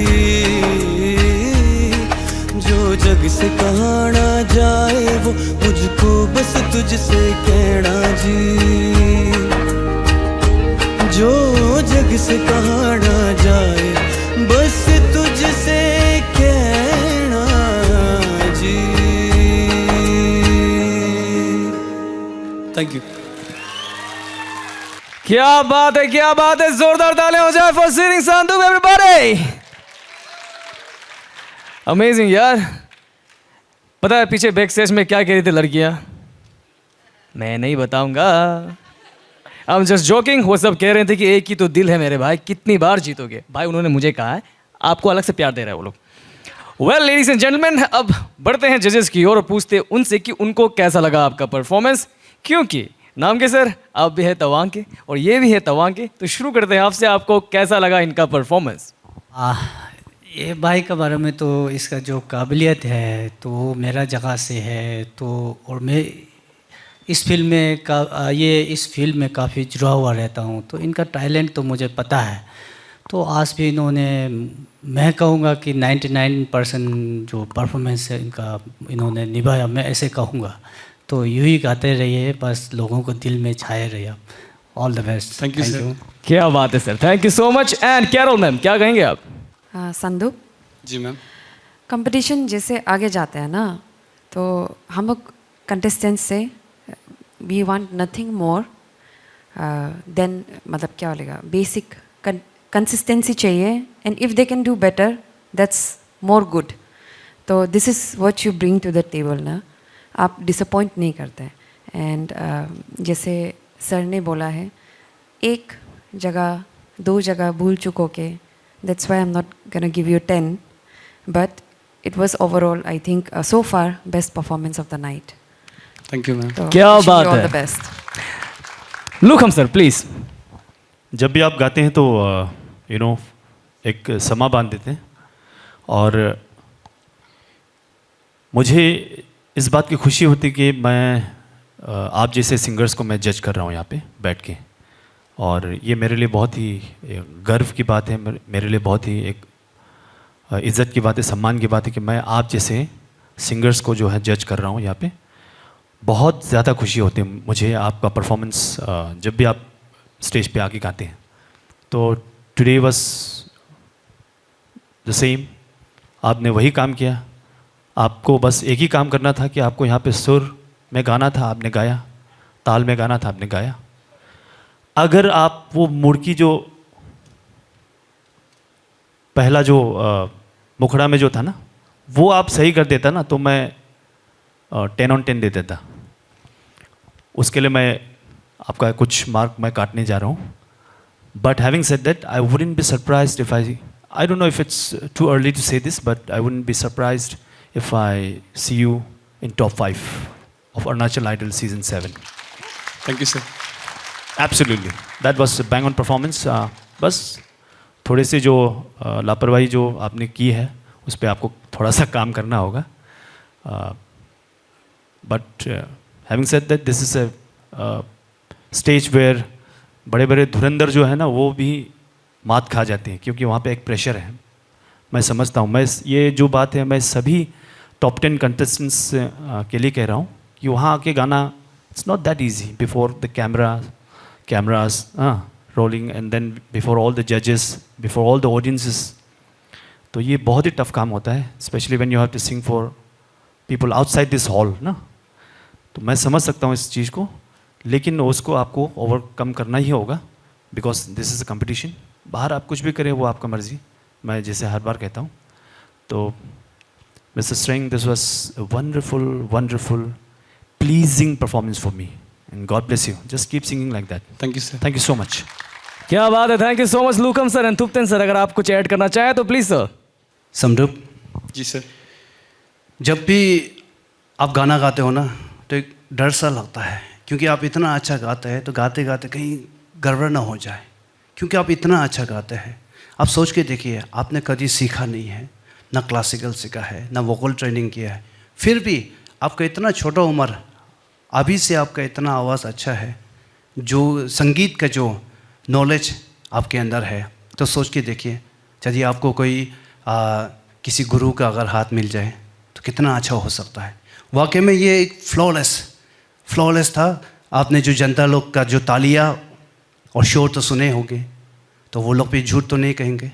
जो जग से कहा ना जाए वो मुझको बस तुझसे कहना जी, जो जग से कहा ना जाए बस तुझसे कहना जी। Thank you. क्या बात है, क्या बात है। जोरदार तालियां हो जाए फॉर सीनिंग संदूक एवरीबॉडी। अमेजिंग यार। पता है पीछे बैक स्टेज में क्या कह रही थी लड़कियां? मैं नहीं बताऊंगा, आई एम जस्ट जोकिंग। वो सब कह रहे थे कि एक ही तो दिल है मेरे भाई, कितनी बार जीतोगे भाई। उन्होंने मुझे कहा है आपको अलग से प्यार दे रहे हैं वो लोग। वेल लेडीज एंड जेंटलमैन, अब बढ़ते हैं जजेस की ओर और पूछते हैं उनसे कि उनको कैसा लगा आपका परफॉर्मेंस। क्योंकि नाम के सर आप भी है तवांग के और ये भी है तवांग के, तो शुरू करते हैं आपसे। आपको कैसा लगा इनका परफॉर्मेंस? ये भाई के बारे में तो इसका जो काबिलियत है तो मेरा जगह से है, तो और मैं इस फील्ड में इस फील्ड में काफ़ी जुड़ा हुआ रहता हूँ, तो इनका टैलेंट तो मुझे पता है। तो आज भी इन्होंने, मैं कहूँगा कि 99% जो परफॉर्मेंस है इनका इन्होंने निभाया, मैं ऐसे कहूँगा। तो यूँ ही गाते रहिए, बस लोगों को दिल में छाए रहिए। All the best. Thank you sir. क्या बात है sir, thank you so much. And Carol ma'am, क्या कहेंगे आप? संदूक, जी मैम। कंपटीशन जैसे आगे जाते हैं ना, तो हम लोग कंटेस्टेंट्स से we want nothing more than, मतलब क्या बोलेगा, बेसिक कंसिस्टेंसी चाहिए। And if they can do better that's more good. तो this is what you bring to the table ना, आप डिसअपॉइंट नहीं करते। एंड जैसे सर ने बोला है, एक जगह दो जगह भूल चुको के, that's why I'm not gonna give you 10, but it was overall, I think, so far best performance of the night. Thank you ma'am. So, क्या wishing you बात all है। the best. लुक हम सर प्लीज। जब भी आप गाते हैं तो यू नो एक समा बांध देते हैं, और मुझे इस बात की खुशी होती कि मैं आप जैसे सिंगर्स को मैं जज कर रहा हूँ यहाँ पे बैठ के, और ये मेरे लिए बहुत ही गर्व की बात है, मेरे लिए बहुत ही एक इज़्ज़त की बात है, सम्मान की बात है कि मैं आप जैसे सिंगर्स को जो है जज कर रहा हूँ यहाँ पे। बहुत ज़्यादा खुशी होती है मुझे आपका परफॉर्मेंस जब भी आप स्टेज पे आके गाते हैं। तो टुडे वाज द सेम, आपने वही काम किया। आपको बस एक ही काम करना था कि आपको यहाँ पे सुर में गाना था, आपने गाया, ताल में गाना था, आपने गाया। अगर आप वो मुड़की जो पहला जो मुखड़ा में जो था ना, वो आप सही कर देता ना, तो मैं 10/10 दे देता। उसके लिए मैं आपका कुछ मार्क मैं काटने जा रहा हूँ। But having said that, I wouldn't be surprised if I don't know if it's too early to say this, but I wouldn't be surprised if I see you in top 5 of Arunachal Idol Season 7. Thank you sir. Absolutely, that was a bang on performance. बस थोड़े से जो लापरवाही जो आपने की है उस पर आपको थोड़ा सा काम करना होगा। But having said that, this is a stage where बड़े बड़े धुरंधर जो है ना वो भी मात खा जाते हैं, क्योंकि वहाँ पे एक प्रेशर है। मैं समझता हूँ, मैं ये जो बात है मैं सभी टॉप 10 कंटेस्टेंट्स के लिए कह रहा हूँ कि वहाँ आके गाना, it's not that easy before the cameras rolling and then before all the judges, before all the audiences. तो ये बहुत ही टफ काम होता है, specially when you have to sing for people outside this hall ना। तो मैं समझ सकता हूँ इस चीज़ को, लेकिन उसको आपको ओवरकम करना ही होगा, because this is a competition. बाहर आप कुछ भी करें वो आपका मर्जी, मैं जैसे हर बार कहता हूँ। तो mister string, this was wonderful wonderful pleasing performance for me. And God bless you. Just keep singing like that. Thank you, sir. Thank you so much. क्या बात है, thank you so much Lukam sir and Thupten sir. अगर आप कुछ ऐड करना चाहें तो प्लीज सर। समरूप, जी सर। जब भी आप गाना गाते हो ना तो एक डर सा लगता है, क्योंकि आप इतना अच्छा गाते हैं तो गाते गाते कहीं गड़बड़ ना हो जाए, क्योंकि आप इतना अच्छा गाते हैं। आप सोच के देखिए, आपने कभी सीखा नहीं है, ना क्लासिकल सीखा है, ना वोकल ट्रेनिंग किया है, फिर भी आपका इतना छोटा उम्र, अभी से आपका इतना आवाज़ अच्छा है, जो संगीत का जो नॉलेज आपके अंदर है, तो सोच के देखिए यदि आपको कोई किसी गुरु का अगर हाथ मिल जाए तो कितना अच्छा हो सकता है। वाकई में ये एक फ्लॉलेस था। आपने जो जनता लोग का जो तालियां और शोर तो सुने होंगे, तो वो लोग भी झूठ तो नहीं कहेंगे।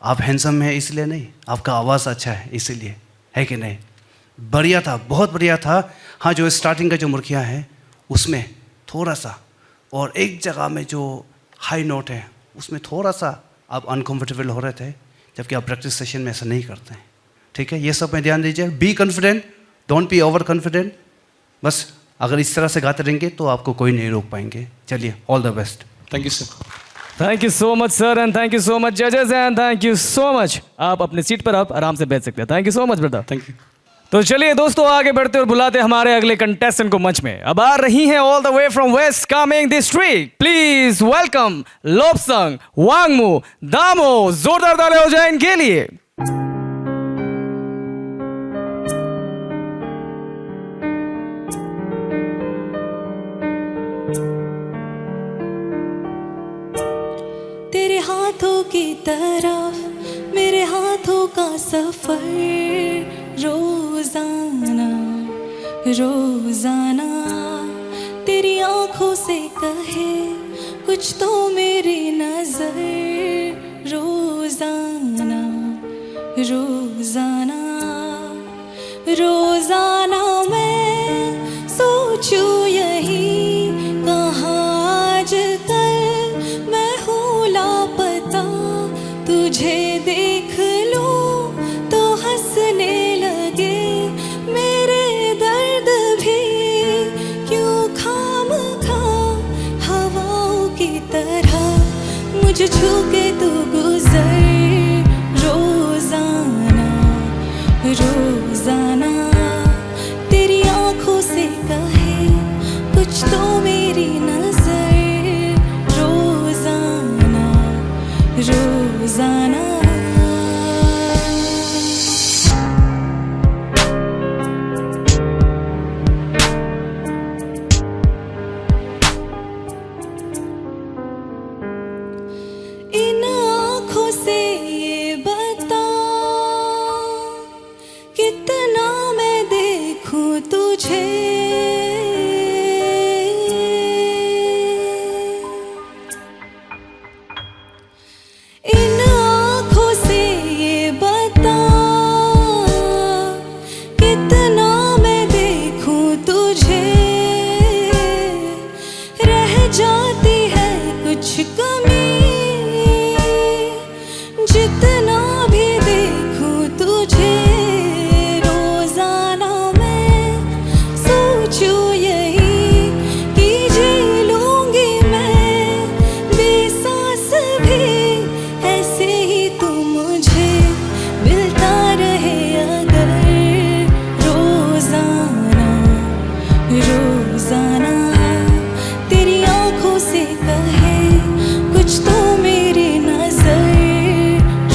आप हैंडसम हैं इसलिए नहीं, आपका आवाज़ अच्छा है इसीलिए, है कि नहीं? बढ़िया था, बहुत बढ़िया था। हाँ, जो स्टार्टिंग का जो मुर्खिया है उसमें थोड़ा सा, और एक जगह में जो हाई नोट है उसमें थोड़ा सा आप अनकंफर्टेबल हो रहे थे, जबकि आप प्रैक्टिस सेशन में ऐसा नहीं करते हैं। ठीक है, ये सब में ध्यान दीजिए। Be confident, don't be over confident. बस अगर इस तरह से गाते रहेंगे तो आपको कोई नहीं रोक पाएंगे। चलिए, all the best. Thank you sir. Thank you so much sir and thank you so much जजेस and thank you so much. आप अपने सीट पर आप आराम से बैठ सकते हैं। Thank you so much brother. Thank you. तो चलिए दोस्तों, आगे बढ़ते और बुलाते हमारे अगले कंटेस्टेंट को मंच में। अब आ रही हैं all the way from west Kameng district, please welcome Lobsang Wangmu Damo. जोरदार तालियां हो जाए इनके लिए। तेरे हाथों की तरफ मेरे हाथों का सफर, रोजाना रोजाना तेरी आंखों से कहे कुछ तो मेरी नजर, रोजाना रोजाना रोजाना मैं सोचूं यही, कहाँ आजकल मैं हूँ लापता, तुझे देख लूं तो हंसने लगे मेरे दर्द भी, क्यों खामखा हवाओं की तरह मुझे छू के तू गुजर, रोजाना रोजाना तेरी आंखों से कहे कुछ तो मेरी नजर, रोजाना रोजाना। इन आँखों से ये बता कितना मैं देखूं तुझे, इन आँखों से ये बता कितना मैं देखूं तुझे, रह जाती है कुछ कमी जितना भी देखूं तुझे, रोजाना मैं सोचूं यही कि जी लूंगी मैं बेसास भी, ऐसे ही तू मुझे मिलता रहे अगर, रोजाना रोजाना तेरी आंखों से कहे कुछ तो मेरी नजर,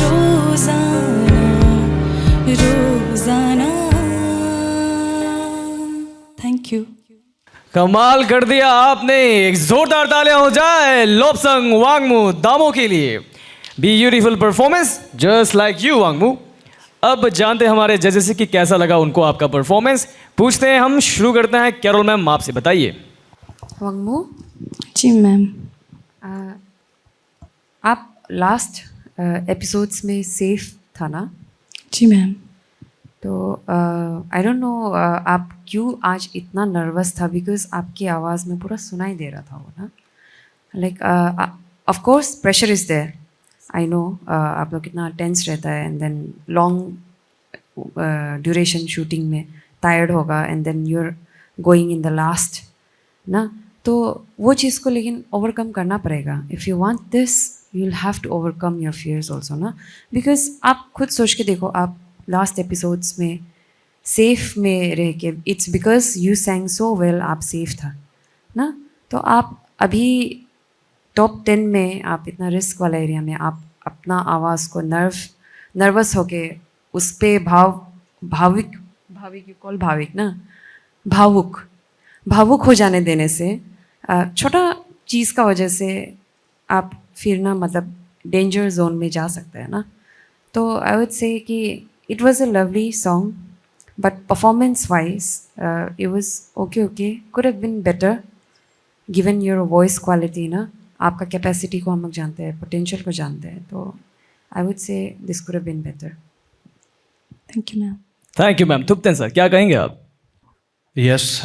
रोजाना रोजाना। Thank you. कमाल कर दिया आपने। एक जोरदार तालियां हो जाए लोपसंग वांगमू दामो के लिए। Beautiful performance just like you Wangmu. अब जानते हैं हमारे जजेस से कि कैसा लगा उनको आपका परफॉर्मेंस। पूछते हैं हम, शुरू करते हैं कैरोल मैम आपसे, बताइए। वांगमू, जी मैम। आप लास्ट एपिसोड्स में सेफ था ना? जी मैम। तो आई डोंट नो आप क्यों आज इतना नर्वस था, बिकॉज आपकी आवाज़ में पूरा सुनाई दे रहा था वो ना, like of course pressure is there, I know आप लोग कितना टेंस रहता है, and then long duration shooting में टायर्ड होगा, and then you're going in the last ना, तो वो चीज़ को लेकिन ओवरकम करना पड़ेगा. If you want this you will have to overcome your fears also ना, बिकॉज आप खुद सोच के देखो, आप लास्ट एपिसोड्स में सेफ में रह के, it's because you सैंग so well, आप सेफ था ना. तो आप अभी टॉप 10 में, आप इतना रिस्क वाला एरिया में, आप अपना आवाज़ को नर्वस होके उस पे भाविक यू कॉल भाविक ना, भावुक हो जाने देने से, छोटा चीज़ का वजह से आप फिर ना मतलब डेंजर जोन में जा सकते हैं ना. तो आई वुड से कि it was a lovely song, but performance wise it was okay, could have been better given your voice quality ना. आपका कैपेसिटी को हम लोग जानते हैं, पोटेंशियल को जानते हैं, तो I would say this could have been better. Thank you ma'am. Thank you ma'am. Thupten sir, क्या कहेंगे आप? यस,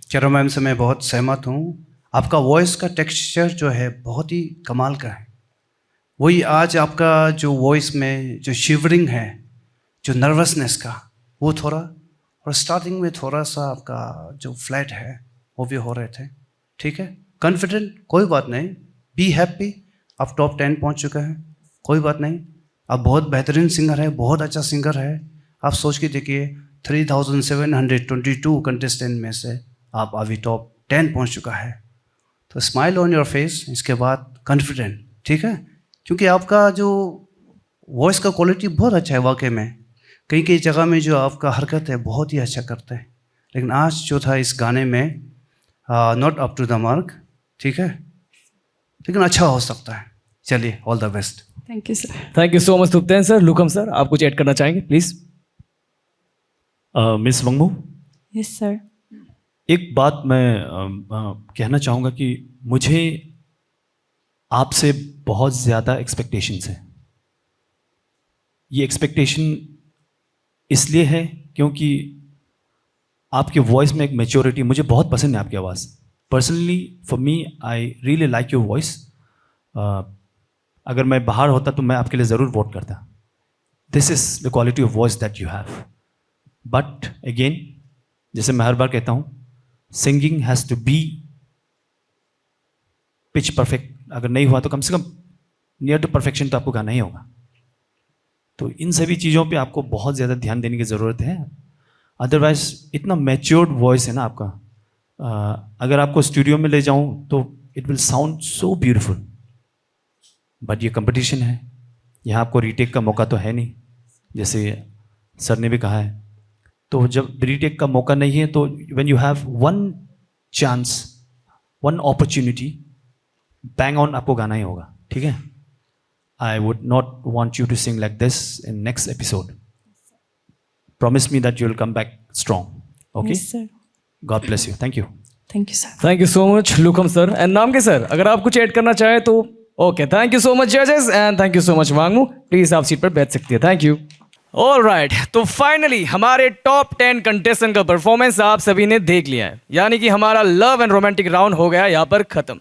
चरो मैम से मैं बहुत सहमत हूँ. आपका वॉइस का टेक्सचर जो है बहुत ही कमाल का है. वही आज आपका जो वॉइस में जो शिवरिंग है, जो नर्वसनेस का, वो थोड़ा, और स्टार्टिंग में थोड़ा सा आपका जो फ्लैट है वो भी हो रहे थे. ठीक है, कॉन्फिडेंट, कोई बात नहीं, बी हैप्पी. आप टॉप 10 पहुंच चुके हैं, कोई बात नहीं. आप बहुत बेहतरीन सिंगर है, बहुत अच्छा सिंगर है. आप सोच के देखिए 3722 कंटेस्टेंट में से आप अभी टॉप 10 पहुंच चुका है. तो स्माइल ऑन योर फेस, इसके बाद कॉन्फिडेंट. ठीक है, क्योंकि आपका जो वॉइस का क्वालिटी बहुत अच्छा है वाकई में. कई जगह में जो आपका हरकत है बहुत ही अच्छा करते हैं, लेकिन आज जो था इस गाने में not up to the mark. ठीक है, लेकिन अच्छा हो सकता है. चलिए, all the best. Thank you sir. Thank you so much Thupten sir. Lukam sir, आप कुछ ऐड करना चाहेंगे please? Miss Wangmu, yes sir. एक बात मैं कहना चाहूँगा कि मुझे आपसे बहुत ज़्यादा एक्सपेक्टेशंस हैं. ये एक्सपेक्टेशन इसलिए है क्योंकि आपके वॉइस में एक मैच्योरिटी, मुझे बहुत पसंद है आपकी आवाज़. Personally for me, I really like your voice. अगर मैं बाहर होता तो मैं आपके लिए ज़रूर वोट करता. This is the quality of voice that you have. But again, जैसे मैं हर बार कहता हूँ, singing has to be pitch perfect. अगर नहीं हुआ तो कम से कम नियर टू परफेक्शन तो आपको गाना ही होगा. तो इन सभी चीज़ों पे आपको बहुत ज़्यादा ध्यान देने की ज़रूरत है. अदरवाइज इतना मैच्योर्ड वॉइस है ना आपका, अगर आपको स्टूडियो में ले जाऊं तो it will sound so beautiful. But ये कंपटीशन है, यहाँ आपको रीटेक का मौका तो है नहीं, जैसे सर ने भी कहा है. तो जब रीटेक का मौका नहीं है तो when you have one chance, one opportunity, bang on आपको गाना ही होगा. ठीक है, I would not want you to sing like this in next episode. Promise me that you will come back strong. Okay, yes sir. God bless you. Thank you. Thank you sir. Thank you so much लुकम sir. And नाम के सर, अगर आप कुछ ऐड करना चाहें तो okay. Thank you so much जजेस and thank you so much Wangmu. Please आप सीट पर बैठ सकती है. Thank you. ऑलराइट, तो फाइनली हमारे टॉप 10 कंटेस्टेंट का परफॉर्मेंस आप सभी ने देख लिया है, यानी कि हमारा लव एंड रोमांटिक राउंड हो गया यहाँ पर खत्म.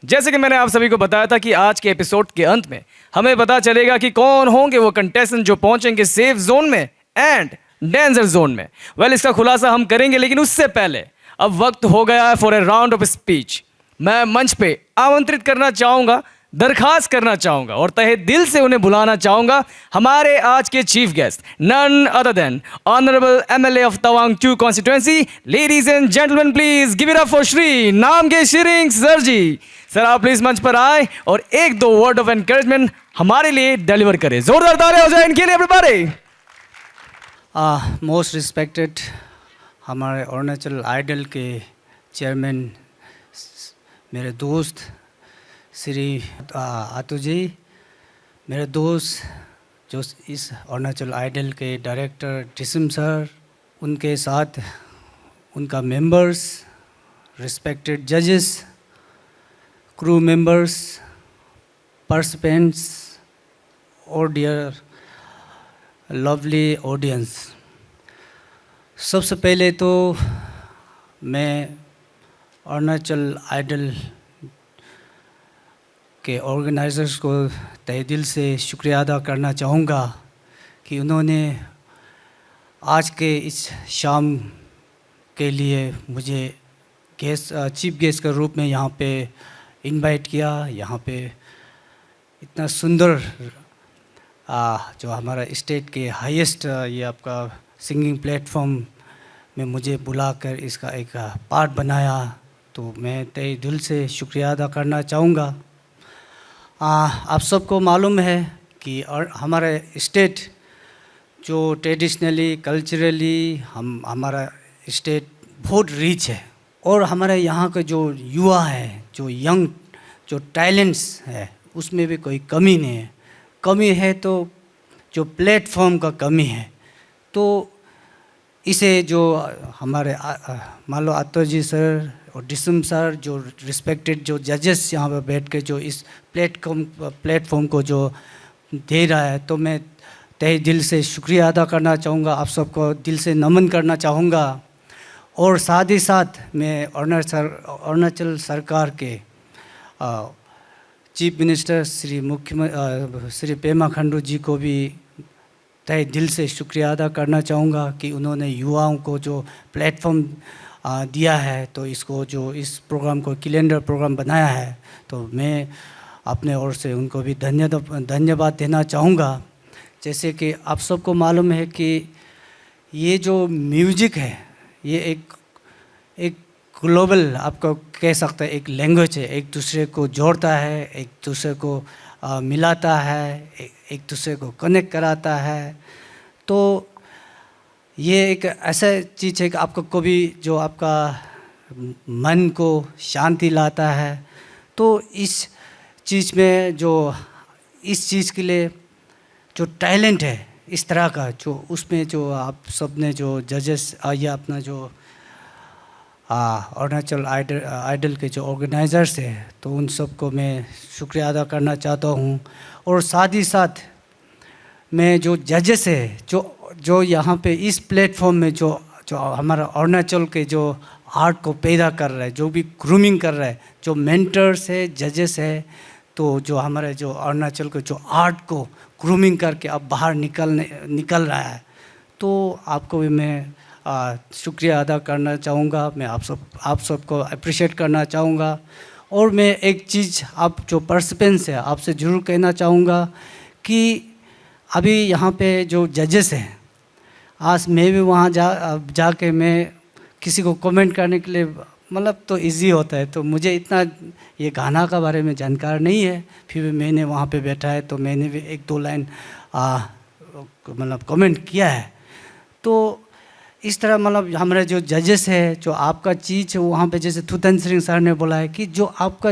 जैसे कि मैंने आप सभी को बताया था कि आज के एपिसोड के अंत में हमें पता चलेगा कि कौन होंगे वो कंटेस्टेंट जो पहुंचेंगे सेफ जोन में एंड डेंजर जोन में. वेल, इसका खुलासा हम करेंगे, लेकिन उससे पहले अब वक्त हो गया है for A round of speech. मैं मंच पे आमंत्रित करना चाहूँगा, दरखास्त करना चाहूँगा और तहे दिल से उन्हें बुलाना चाहूँगा, हमारे आज के chief guest, none other than honourable MLA of Tawang 2 constituency. Ladies and gentleman, please give it up for Shri Namgey Tsering sir ji. Sir, आप प्लीज मंच पर आए और 1-2 वर्ड ऑफ एनकरेजमेंट हमारे लिए डिलीवर करें. जोरदार तालियां हो जाए इनके लिए एवरीबॉडी. मोस्ट रिस्पेक्टेड हमारे अरुणाचल आइडल के चेयरमैन, मेरे दोस्त श्री आतू जी, मेरे दोस्त जो इस अरुणाचल आइडल के डायरेक्टर टिसम सर, उनके साथ उनका मेंबर्स, रिस्पेक्टेड जजेस, क्रू मेंबर्स, पार्टिसिपेंट्स और डियर लवली ऑडियंस. सबसे पहले तो मैं अरुणाचल आइडल के ऑर्गेनाइजर्स को तहे दिल से शुक्रिया अदा करना चाहूँगा कि उन्होंने आज के इस शाम के लिए मुझे चीफ गेस्ट के रूप में यहाँ पे इनवाइट किया। यहाँ पे इतना सुंदर जो हमारा स्टेट के हाईएस्ट ये आपका सिंगिंग प्लेटफॉर्म में मुझे बुलाकर इसका एक पार्ट बनाया, तो मैं तहे दिल से शुक्रिया अदा करना चाहूँगा। आप सबको मालूम है कि और हमारा स्टेट जो ट्रेडिशनली कल्चरली हमारा स्टेट बहुत रिच है, और हमारे यहाँ के जो युवा है, जो यंग जो टैलेंट्स है, उसमें भी कोई कमी नहीं है। कमी है तो जो प्लेटफॉर्म का कमी है। तो इसे जो हमारे मान लो अत्तर जी सर और डिसम सर जो रिस्पेक्टेड जो जजेस यहाँ पर बैठ के जो इस प्लेटफॉर्म को जो दे रहा है, तो मैं तहे दिल से शुक्रिया अदा करना चाहूँगा, आप सबको दिल से नमन करना चाहूँगा। और साथ ही साथ मैं अरुणाचल सरकार के चीफ मिनिस्टर श्री पेमा खंडू जी को भी तहे दिल से शुक्रिया अदा करना चाहूँगा कि उन्होंने युवाओं को जो प्लेटफॉर्म दिया है, तो इसको जो इस प्रोग्राम को कैलेंडर प्रोग्राम बनाया है, तो मैं अपने ओर से उनको भी धन्यवाद देना चाहूँगा। जैसे कि आप सबको मालूम है कि ये जो म्यूजिक है, ये एक ग्लोबल आपको कह सकते हैं एक लैंग्वेज है, एक दूसरे को जोड़ता है, एक दूसरे को मिलाता है, एक दूसरे को कनेक्ट कराता है। तो ये एक ऐसा चीज़ है कि आपको कभी जो आपका मन को शांति लाता है। तो इस चीज़ में जो इस चीज़ के लिए जो टैलेंट है इस तरह का, जो उसमें जो आप सब ने जो जजेस या अपना जो अरुणाचल आइडल के जो ऑर्गेनाइजर्स हैं, तो उन सबको मैं शुक्रिया अदा करना चाहता हूँ। और साथ ही साथ मैं जो जजेस है जो यहाँ पे इस प्लेटफॉर्म में जो हमारा अरुणाचल के जो आर्ट को पैदा कर रहा है, जो भी ग्रूमिंग कर रहा है, जो मेंटर्स है, जजेस है, तो जो हमारे जो अरुणाचल के जो आर्ट को ग्रूमिंग करके अब बाहर निकल रहा है, तो आपको भी मैं शुक्रिया अदा करना चाहूँगा। मैं आप सबको अप्रिशिएट करना चाहूँगा। और मैं एक चीज़ आप जो पार्टिसिपेंट्स है आपसे ज़रूर कहना चाहूँगा कि अभी यहाँ पे जो जजेस हैं, आज मैं भी वहाँ जाके मैं किसी को कमेंट करने के लिए मतलब तो इजी होता है, तो मुझे इतना ये गाना का बारे में जानकार नहीं है, फिर भी मैंने वहाँ पे बैठा है तो मैंने भी एक दो लाइन मतलब कमेंट किया है। तो इस तरह मतलब हमारे जो जजेस है, जो आपका चीज़ है वहाँ पे, जैसे थुतन सिंह सर ने बोला है कि जो आपका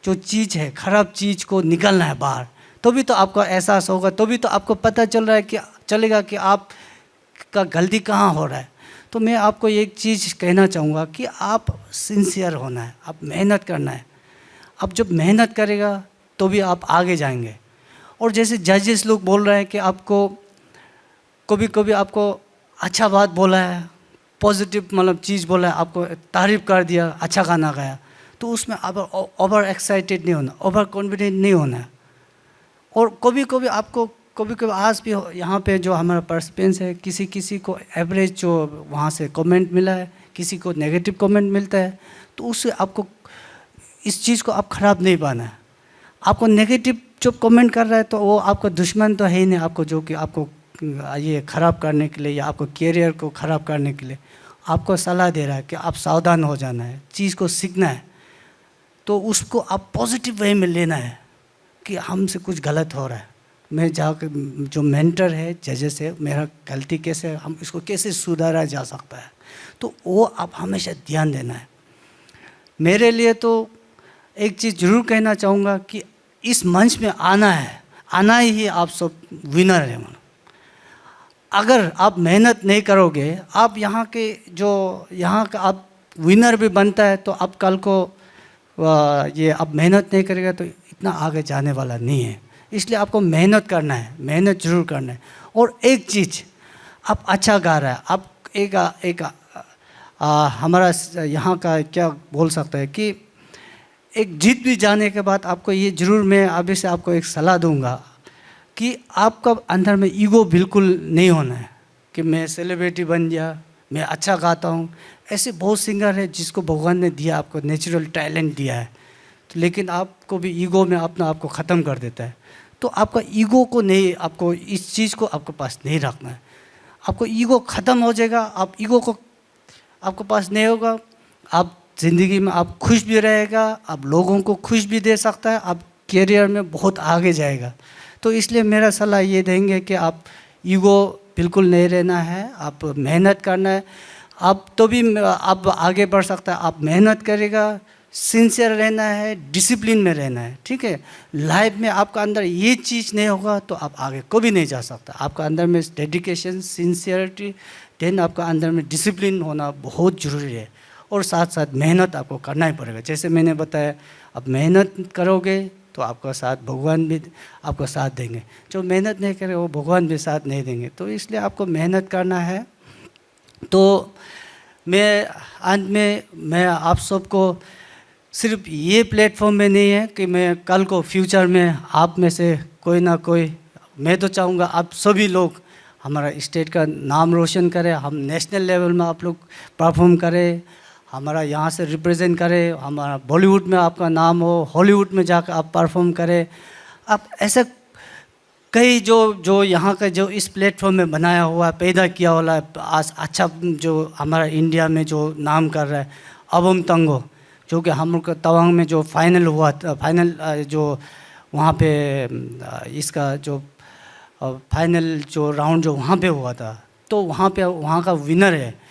जो चीज़ है, ख़राब चीज़ को निकलना है बाहर, तो भी तो आपको एहसास होगा, तो भी तो आपको पता चलेगा कि आपका गलती कहाँ हो रहा है। तो मैं आपको एक चीज़ कहना चाहूँगा कि आप सिंसियर होना है, आप मेहनत करना है। आप जब मेहनत करेगा तो भी आप आगे जाएंगे। और जैसे जजेस लोग बोल रहे हैं कि आपको कभी आपको अच्छा बात बोला है, पॉजिटिव मतलब चीज़ बोला है, आपको तारीफ़ कर दिया, अच्छा गाना गाया, तो उसमें आप ओवर एक्साइटेड नहीं होना, ओवर कॉन्फिडेंट नहीं होना है। और कभी आपको आज भी यहाँ पे जो हमारा पार्टिसिपेंट्स है, किसी को एवरेज जो वहाँ से कमेंट मिला है, किसी को नेगेटिव कमेंट मिलता है, तो उससे आपको इस चीज़ को आप ख़राब नहीं पाना है। आपको नेगेटिव जो कमेंट कर रहा है तो वो आपका दुश्मन तो है ही नहीं, आपको जो कि आपको ये ख़राब करने के लिए या आपको कैरियर को ख़राब करने के लिए आपको सलाह दे रहा है कि आप सावधान हो जाना है, चीज़ को सीखना है। तो उसको आप पॉजिटिव वे में लेना है कि हमसे कुछ गलत हो रहा है, मैं जाकर जो मेंटर है, जजेस है, मेरा गलती कैसे है, हम इसको कैसे सुधारा जा सकता है, तो वो आप हमेशा ध्यान देना है। मेरे लिए तो एक चीज़ ज़रूर कहना चाहूँगा कि इस मंच में आना ही आप सब विनर है। अगर आप मेहनत नहीं करोगे, आप यहाँ का आप विनर भी बनता है, तो आप कल को ये आप मेहनत नहीं करेगा तो इतना आगे जाने वाला नहीं है। इसलिए आपको मेहनत करना है, मेहनत जरूर करना है। और एक चीज़, आप अच्छा गा रहा है, आप एक हमारा यहाँ का क्या बोल सकता है कि एक जीत भी जाने के बाद आपको ये ज़रूर, मैं अभी से आपको एक सलाह दूंगा कि आपका अंदर में ईगो बिल्कुल नहीं होना है कि मैं सेलिब्रिटी बन गया, मैं अच्छा गाता हूँ, ऐसे बहुत सिंगर है जिसको भगवान ने दिया, आपको नेचुरल टैलेंट दिया है, तो लेकिन आपको भी ईगो में अपना आपको ख़त्म कर देता है। तो आपका ईगो को नहीं, आपको इस चीज़ को आपके पास नहीं रखना है। आपको ईगो ख़त्म हो जाएगा, आप ईगो को आपके पास नहीं होगा, आप ज़िंदगी में आप खुश भी रहेगा, आप लोगों को खुश भी दे सकता है, आप करियर में बहुत आगे जाएगा। तो इसलिए मेरा सलाह ये देंगे कि आप ईगो बिल्कुल नहीं रहना है, आप मेहनत करना है, आप तो भी आप आगे बढ़ सकता है। आप मेहनत करेगा, सिंसियर रहना है, डिसिप्लिन में रहना है, ठीक है। लाइफ में आपका अंदर ये चीज़ नहीं होगा तो आप आगे कभी नहीं जा सकता। आपका अंदर में डेडिकेशन, सिंसियरिटी, देन आपका अंदर में डिसिप्लिन होना बहुत ज़रूरी है, और साथ साथ मेहनत आपको करना ही पड़ेगा। जैसे मैंने बताया, आप मेहनत करोगे तो आपका साथ भगवान भी आपका साथ देंगे, जो मेहनत नहीं करे वो भगवान भी साथ नहीं देंगे। तो इसलिए आपको मेहनत करना है। तो मैं अंत में मैं आप सबको सिर्फ ये प्लेटफॉर्म में नहीं है कि मैं कल को फ्यूचर में आप में से कोई ना कोई, मैं तो चाहूँगा आप सभी लोग हमारा स्टेट का नाम रोशन करें, हम नेशनल लेवल में आप लोग परफॉर्म करें, हमारा यहाँ से रिप्रेजेंट करें, हमारा बॉलीवुड में आपका नाम हो, हॉलीवुड में जाकर आप परफॉर्म करें। आप ऐसे कई जो यहाँ का जो इस प्लेटफॉर्म में बनाया हुआ पैदा किया हुआ आज अच्छा जो हमारा इंडिया में जो नाम कर रहा है, अबम तंगो, जो कि हम लोग का तवांग में जो फाइनल हुआ था, फाइनल जो वहाँ पे इसका जो फाइनल जो राउंड जो वहाँ पे हुआ था, तो वहाँ पे वहाँ का विनर है।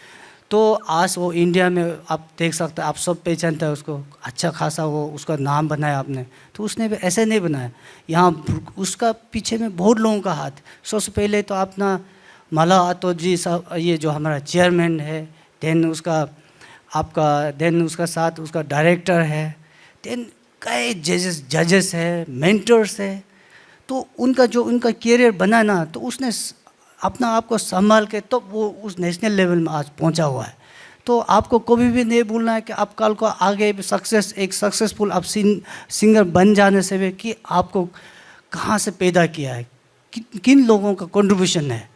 तो आज वो इंडिया में आप देख सकते हैं, आप सब पहचानते हैं उसको, अच्छा खासा वो उसका नाम बनाया आपने। तो उसने भी ऐसे नहीं बनाया, यहाँ उसका पीछे में बहुत लोगों का हाथ। सबसे पहले तो अपना मला आतो जी साहब, ये जो हमारा चेयरमैन है, देन उसका आपका, देन उसका साथ उसका डायरेक्टर है, देन कई जजेस है, मेंटर्स है। तो उनका जो उनका कैरियर बना ना, तो उसने अपना आप को संभाल के तो वो उस नेशनल लेवल में आज पहुंचा हुआ है। तो आपको कभी भी नहीं भूलना है कि आप कल को आगे एक सक्सेसफुल आप सिंगर बन जाने से भी कि आपको कहाँ से पैदा किया है, किन लोगों का कंट्रीब्यूशन है।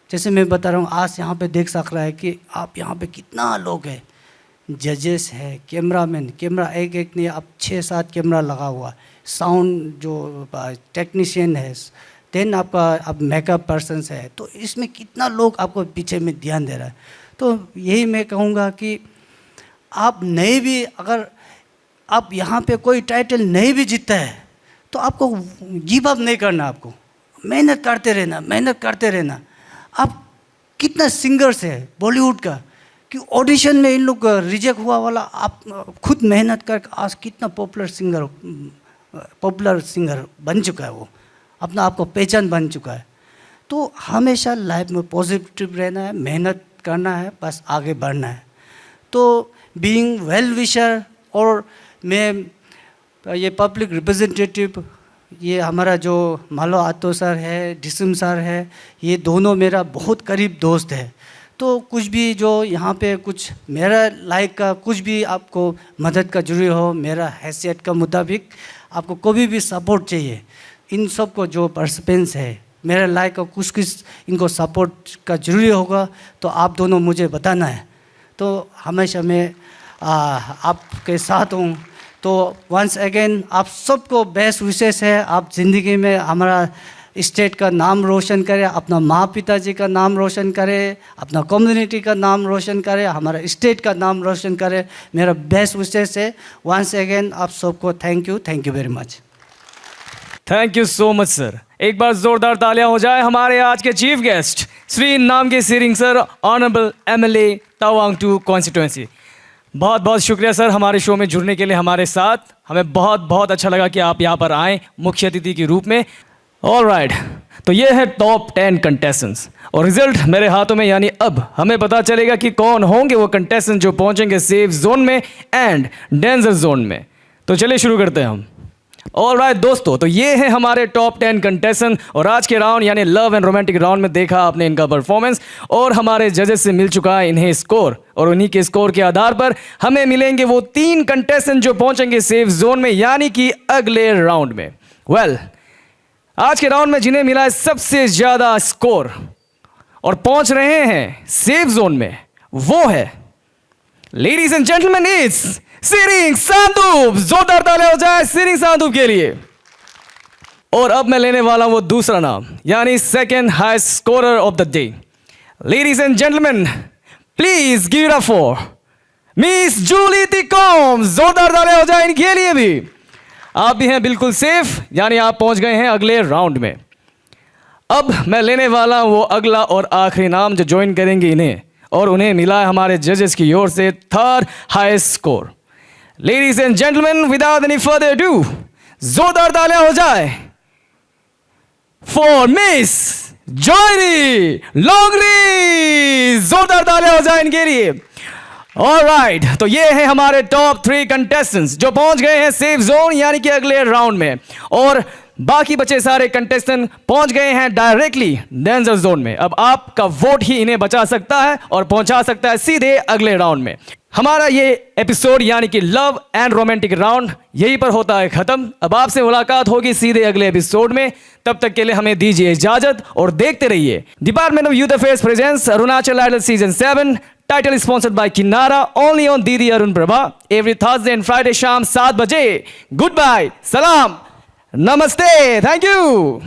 जैसे मैं बता रहा हूँ, आज यहाँ पे देख सक रहा है कि आप यहाँ पे कितना लोग हैं, जजेस है, कैमरामैन, कैमरा एक नहीं, अब 6-7 कैमरा लगा हुआ, साउंड जो टेक्नीशियन है, देन आपका अब मेकअप पर्सन्स है। तो इसमें कितना लोग आपको पीछे में ध्यान दे रहा है। तो यही मैं कहूँगा कि आप नहीं भी, अगर आप यहाँ पे कोई टाइटल नहीं भी जीतता है तो आपको गिव अप नहीं करना, आपको मेहनत करते रहना, मेहनत करते रहना। आप कितना सिंगर्स है बॉलीवुड का कि ऑडिशन में इन लोग रिजेक्ट हुआ वाला, आप खुद मेहनत करके आज कितना पॉपुलर सिंगर बन चुका है, वो अपना आपको पहचान बन चुका है। तो हमेशा लाइफ में पॉजिटिव रहना है, मेहनत करना है, बस आगे बढ़ना है। तो बीइंग वेल विशर, और मैं ये पब्लिक रिप्रेजेंटेटिव, ये हमारा जो मालो आतो सर है, डिसम सर है, ये दोनों मेरा बहुत करीब दोस्त है। तो कुछ भी जो यहाँ पे कुछ मेरा लाइक का कुछ भी आपको मदद का जरूरी हो, मेरा हैसियत का मुताबिक आपको कभी भी सपोर्ट चाहिए, इन सब को जो पार्टिसिपेंट्स है मेरे लाइक का कुछ इनको सपोर्ट का ज़रूरी होगा तो आप दोनों मुझे बताना है। तो हमेशा मैं आपके साथ हूँ। तो वंस अगेन आप सबको बेस्ट विशेष है, आप ज़िंदगी में हमारा स्टेट का नाम रोशन करें, अपना माँ पिताजी का नाम रोशन करें, अपना कम्युनिटी का नाम रोशन करें, हमारा स्टेट का नाम रोशन करें। मेरा बेस्ट विशेष है। वंस अगेन आप सबको thank you very much. Thank you so much sir. एक बार जोरदार तालियां हो जाए हमारे आज के chief guest Shri Namgey Tsering sir, honourable MLA Tawang 2 constituency. बहुत बहुत शुक्रिया सर हमारे शो में जुड़ने के लिए हमारे साथ। हमें बहुत बहुत अच्छा लगा कि आप यहाँ पर आए मुख्य अतिथि के रूप में। ऑलराइट, तो ये है टॉप 10 कंटेस्टेंट्स और रिजल्ट मेरे हाथों में, यानी अब हमें पता चलेगा कि कौन होंगे वो कंटेस्टेंट जो पहुंचेंगे सेफ जोन में एंड डेंजर जोन में। तो चलिए शुरू करते हैं हम। ऑलराइट दोस्तों, तो ये है हमारे टॉप 10 कंटेस्टेंट और आज के राउंड यानी लव एंड रोमांटिक राउंड में देखा आपने इनका परफॉर्मेंस और हमारे जजेस से मिल चुका है इन्हें स्कोर, और उन्हीं के स्कोर के आधार पर हमें मिलेंगे वो 3 कंटेस्टेंट जो पहुंचेंगे सेफ जोन में यानी कि अगले राउंड में। वेल, आज के राउंड में जिन्हें मिला है सबसे ज्यादा स्कोर और पहुंच रहे हैं सेफ जोन में, वो है लेडीज एंड जेंटलमैन इट्स सिरिंग सांदूप। जोरदार तालियां हो जाए सिरिंग सांदूप के लिए। और अब मैं लेने वाला हूं वो दूसरा नाम, यानी second highest scorer of the day. Ladies and gentleman please give it up for miss Julie Tikom. जोरदार तालियां हो जाए इनके लिए भी। आप भी हैं बिल्कुल सेफ, यानी आप पहुंच गए हैं अगले राउंड में। अब मैं लेने वाला हूं वो अगला और आखिरी नाम जो ज्वाइन करेंगे इन्हें, और उन्हें मिला है हमारे जजेस की ओर से third highest score. Ladies and gentleman without any further do, जोरदार तालियां हो जाए फॉर मिस जॉयरी लोंगरी। जोरदार तालियां हो जाए इनके लिए। ऑलराइट, तो ये हैं हमारे टॉप 3 कंटेस्टेंट्स जो पहुंच गए हैं सेफ जोन यानी कि अगले राउंड में, और बाकी बचे सारे कंटेस्टेंट पहुंच गए हैं डायरेक्टली डेंजर जोन में। अब आपका वोट ही इन्हें बचा सकता है और पहुंचा सकता है सीधे अगले राउंड में। हमारा ये एपिसोड यानी कि लव एंड रोमांटिक राउंड यहीं पर होता है खत्म। अब आपसे मुलाकात होगी सीधे अगले एपिसोड में। तब तक के लिए हमें दीजिए इजाजत और देखते रहिए department of youth affairs presents Arunachal idol season 7, title sponsored by Kinnara, only on DD Arun Prabha, every Thursday and Friday शाम 7 बजे। गुड बाय, सलाम, नमस्ते, थैंक यू।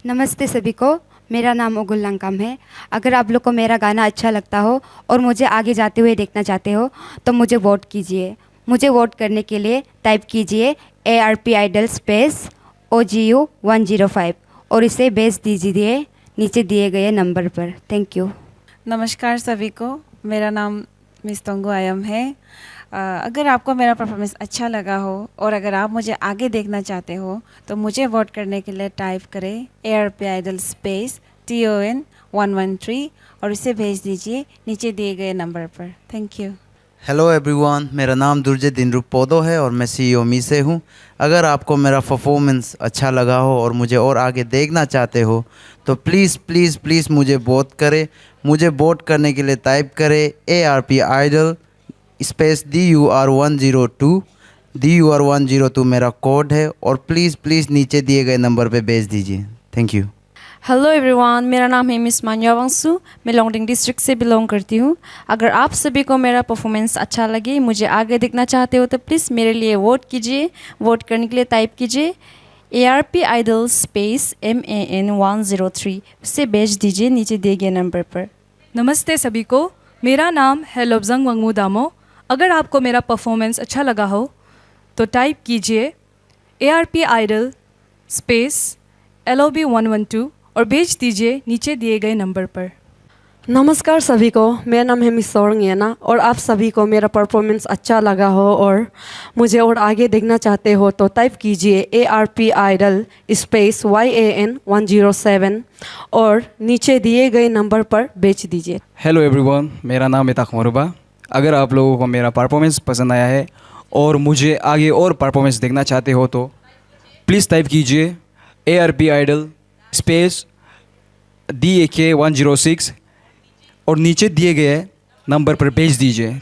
नमस्ते सभी को, मेरा नाम उगुल लंकम है। अगर आप लोग को मेरा गाना अच्छा लगता हो और मुझे आगे जाते हुए देखना चाहते हो तो मुझे वोट कीजिए। मुझे वोट करने के लिए टाइप कीजिए ARP आइडल स्पेस OGU 105 और इसे भेज दीजिए नीचे दिए गए नंबर पर। Thank you. नमस्कार सभी को, मेरा नाम मिस तोंगो आयम है। अगर आपको मेरा परफॉर्मेंस अच्छा लगा हो और अगर आप मुझे आगे देखना चाहते हो तो मुझे वोट करने के लिए टाइप करें ARP आइडल स्पेस TON 113 और इसे भेज दीजिए नीचे दिए गए नंबर पर। Thank you. हेलो एवरीवन, मेरा नाम दुर्जे दिनरूप पोदो है और मैं CEO मी से हूँ। अगर आपको मेरा परफॉर्मेंस अच्छा लगा हो और मुझे और आगे देखना चाहते हो तो प्लीज़ प्लीज़ प्लीज़ मुझे वोट करें। मुझे वोट करने के लिए टाइप करें ARP idol space DUR102। DUR102 मेरा कोड है और प्लीज़ प्लीज़ नीचे दिए गए नंबर पे भेज दीजिए। Thank you. हेलो एवरीवन, मेरा नाम है मिस मान्या वांगसू। मैं लोंगडिंग डिस्ट्रिक्ट से बिलोंग करती हूँ। अगर आप सभी को मेरा परफॉर्मेंस अच्छा लगे, मुझे आगे देखना चाहते हो तो प्लीज़ मेरे लिए वोट कीजिए। वोट करने के लिए टाइप कीजिए ARP आइडल स्पेस MAN 103 से भेज दीजिए नीचे दिए गए नंबर पर। नमस्ते सभी को, मेरा नाम है लोब्जंग वांगमू दामो। अगर आपको मेरा परफॉर्मेंस अच्छा लगा हो तो टाइप कीजिए ARP आइडल स्पेस LOB 112 और भेज दीजिए नीचे दिए गए नंबर पर। नमस्कार सभी को, मेरा नाम है मिस सोरंग येना और आप सभी को मेरा परफॉर्मेंस अच्छा लगा हो और मुझे और आगे देखना चाहते हो तो टाइप कीजिए ARP आइडल स्पेस YAN 107 और नीचे दिए गए नंबर पर भेज दीजिए। हेलो एवरीवन, मेरा नाम है ताकमरुबा। अगर आप लोगों को मेरा परफॉर्मेंस पसंद आया है और मुझे आगे और परफॉर्मेंस देखना चाहते हो तो प्लीज़ टाइप कीजिए ARP आइडल स्पेस DAK 106 और नीचे दिए गए नंबर पर भेज दीजिए।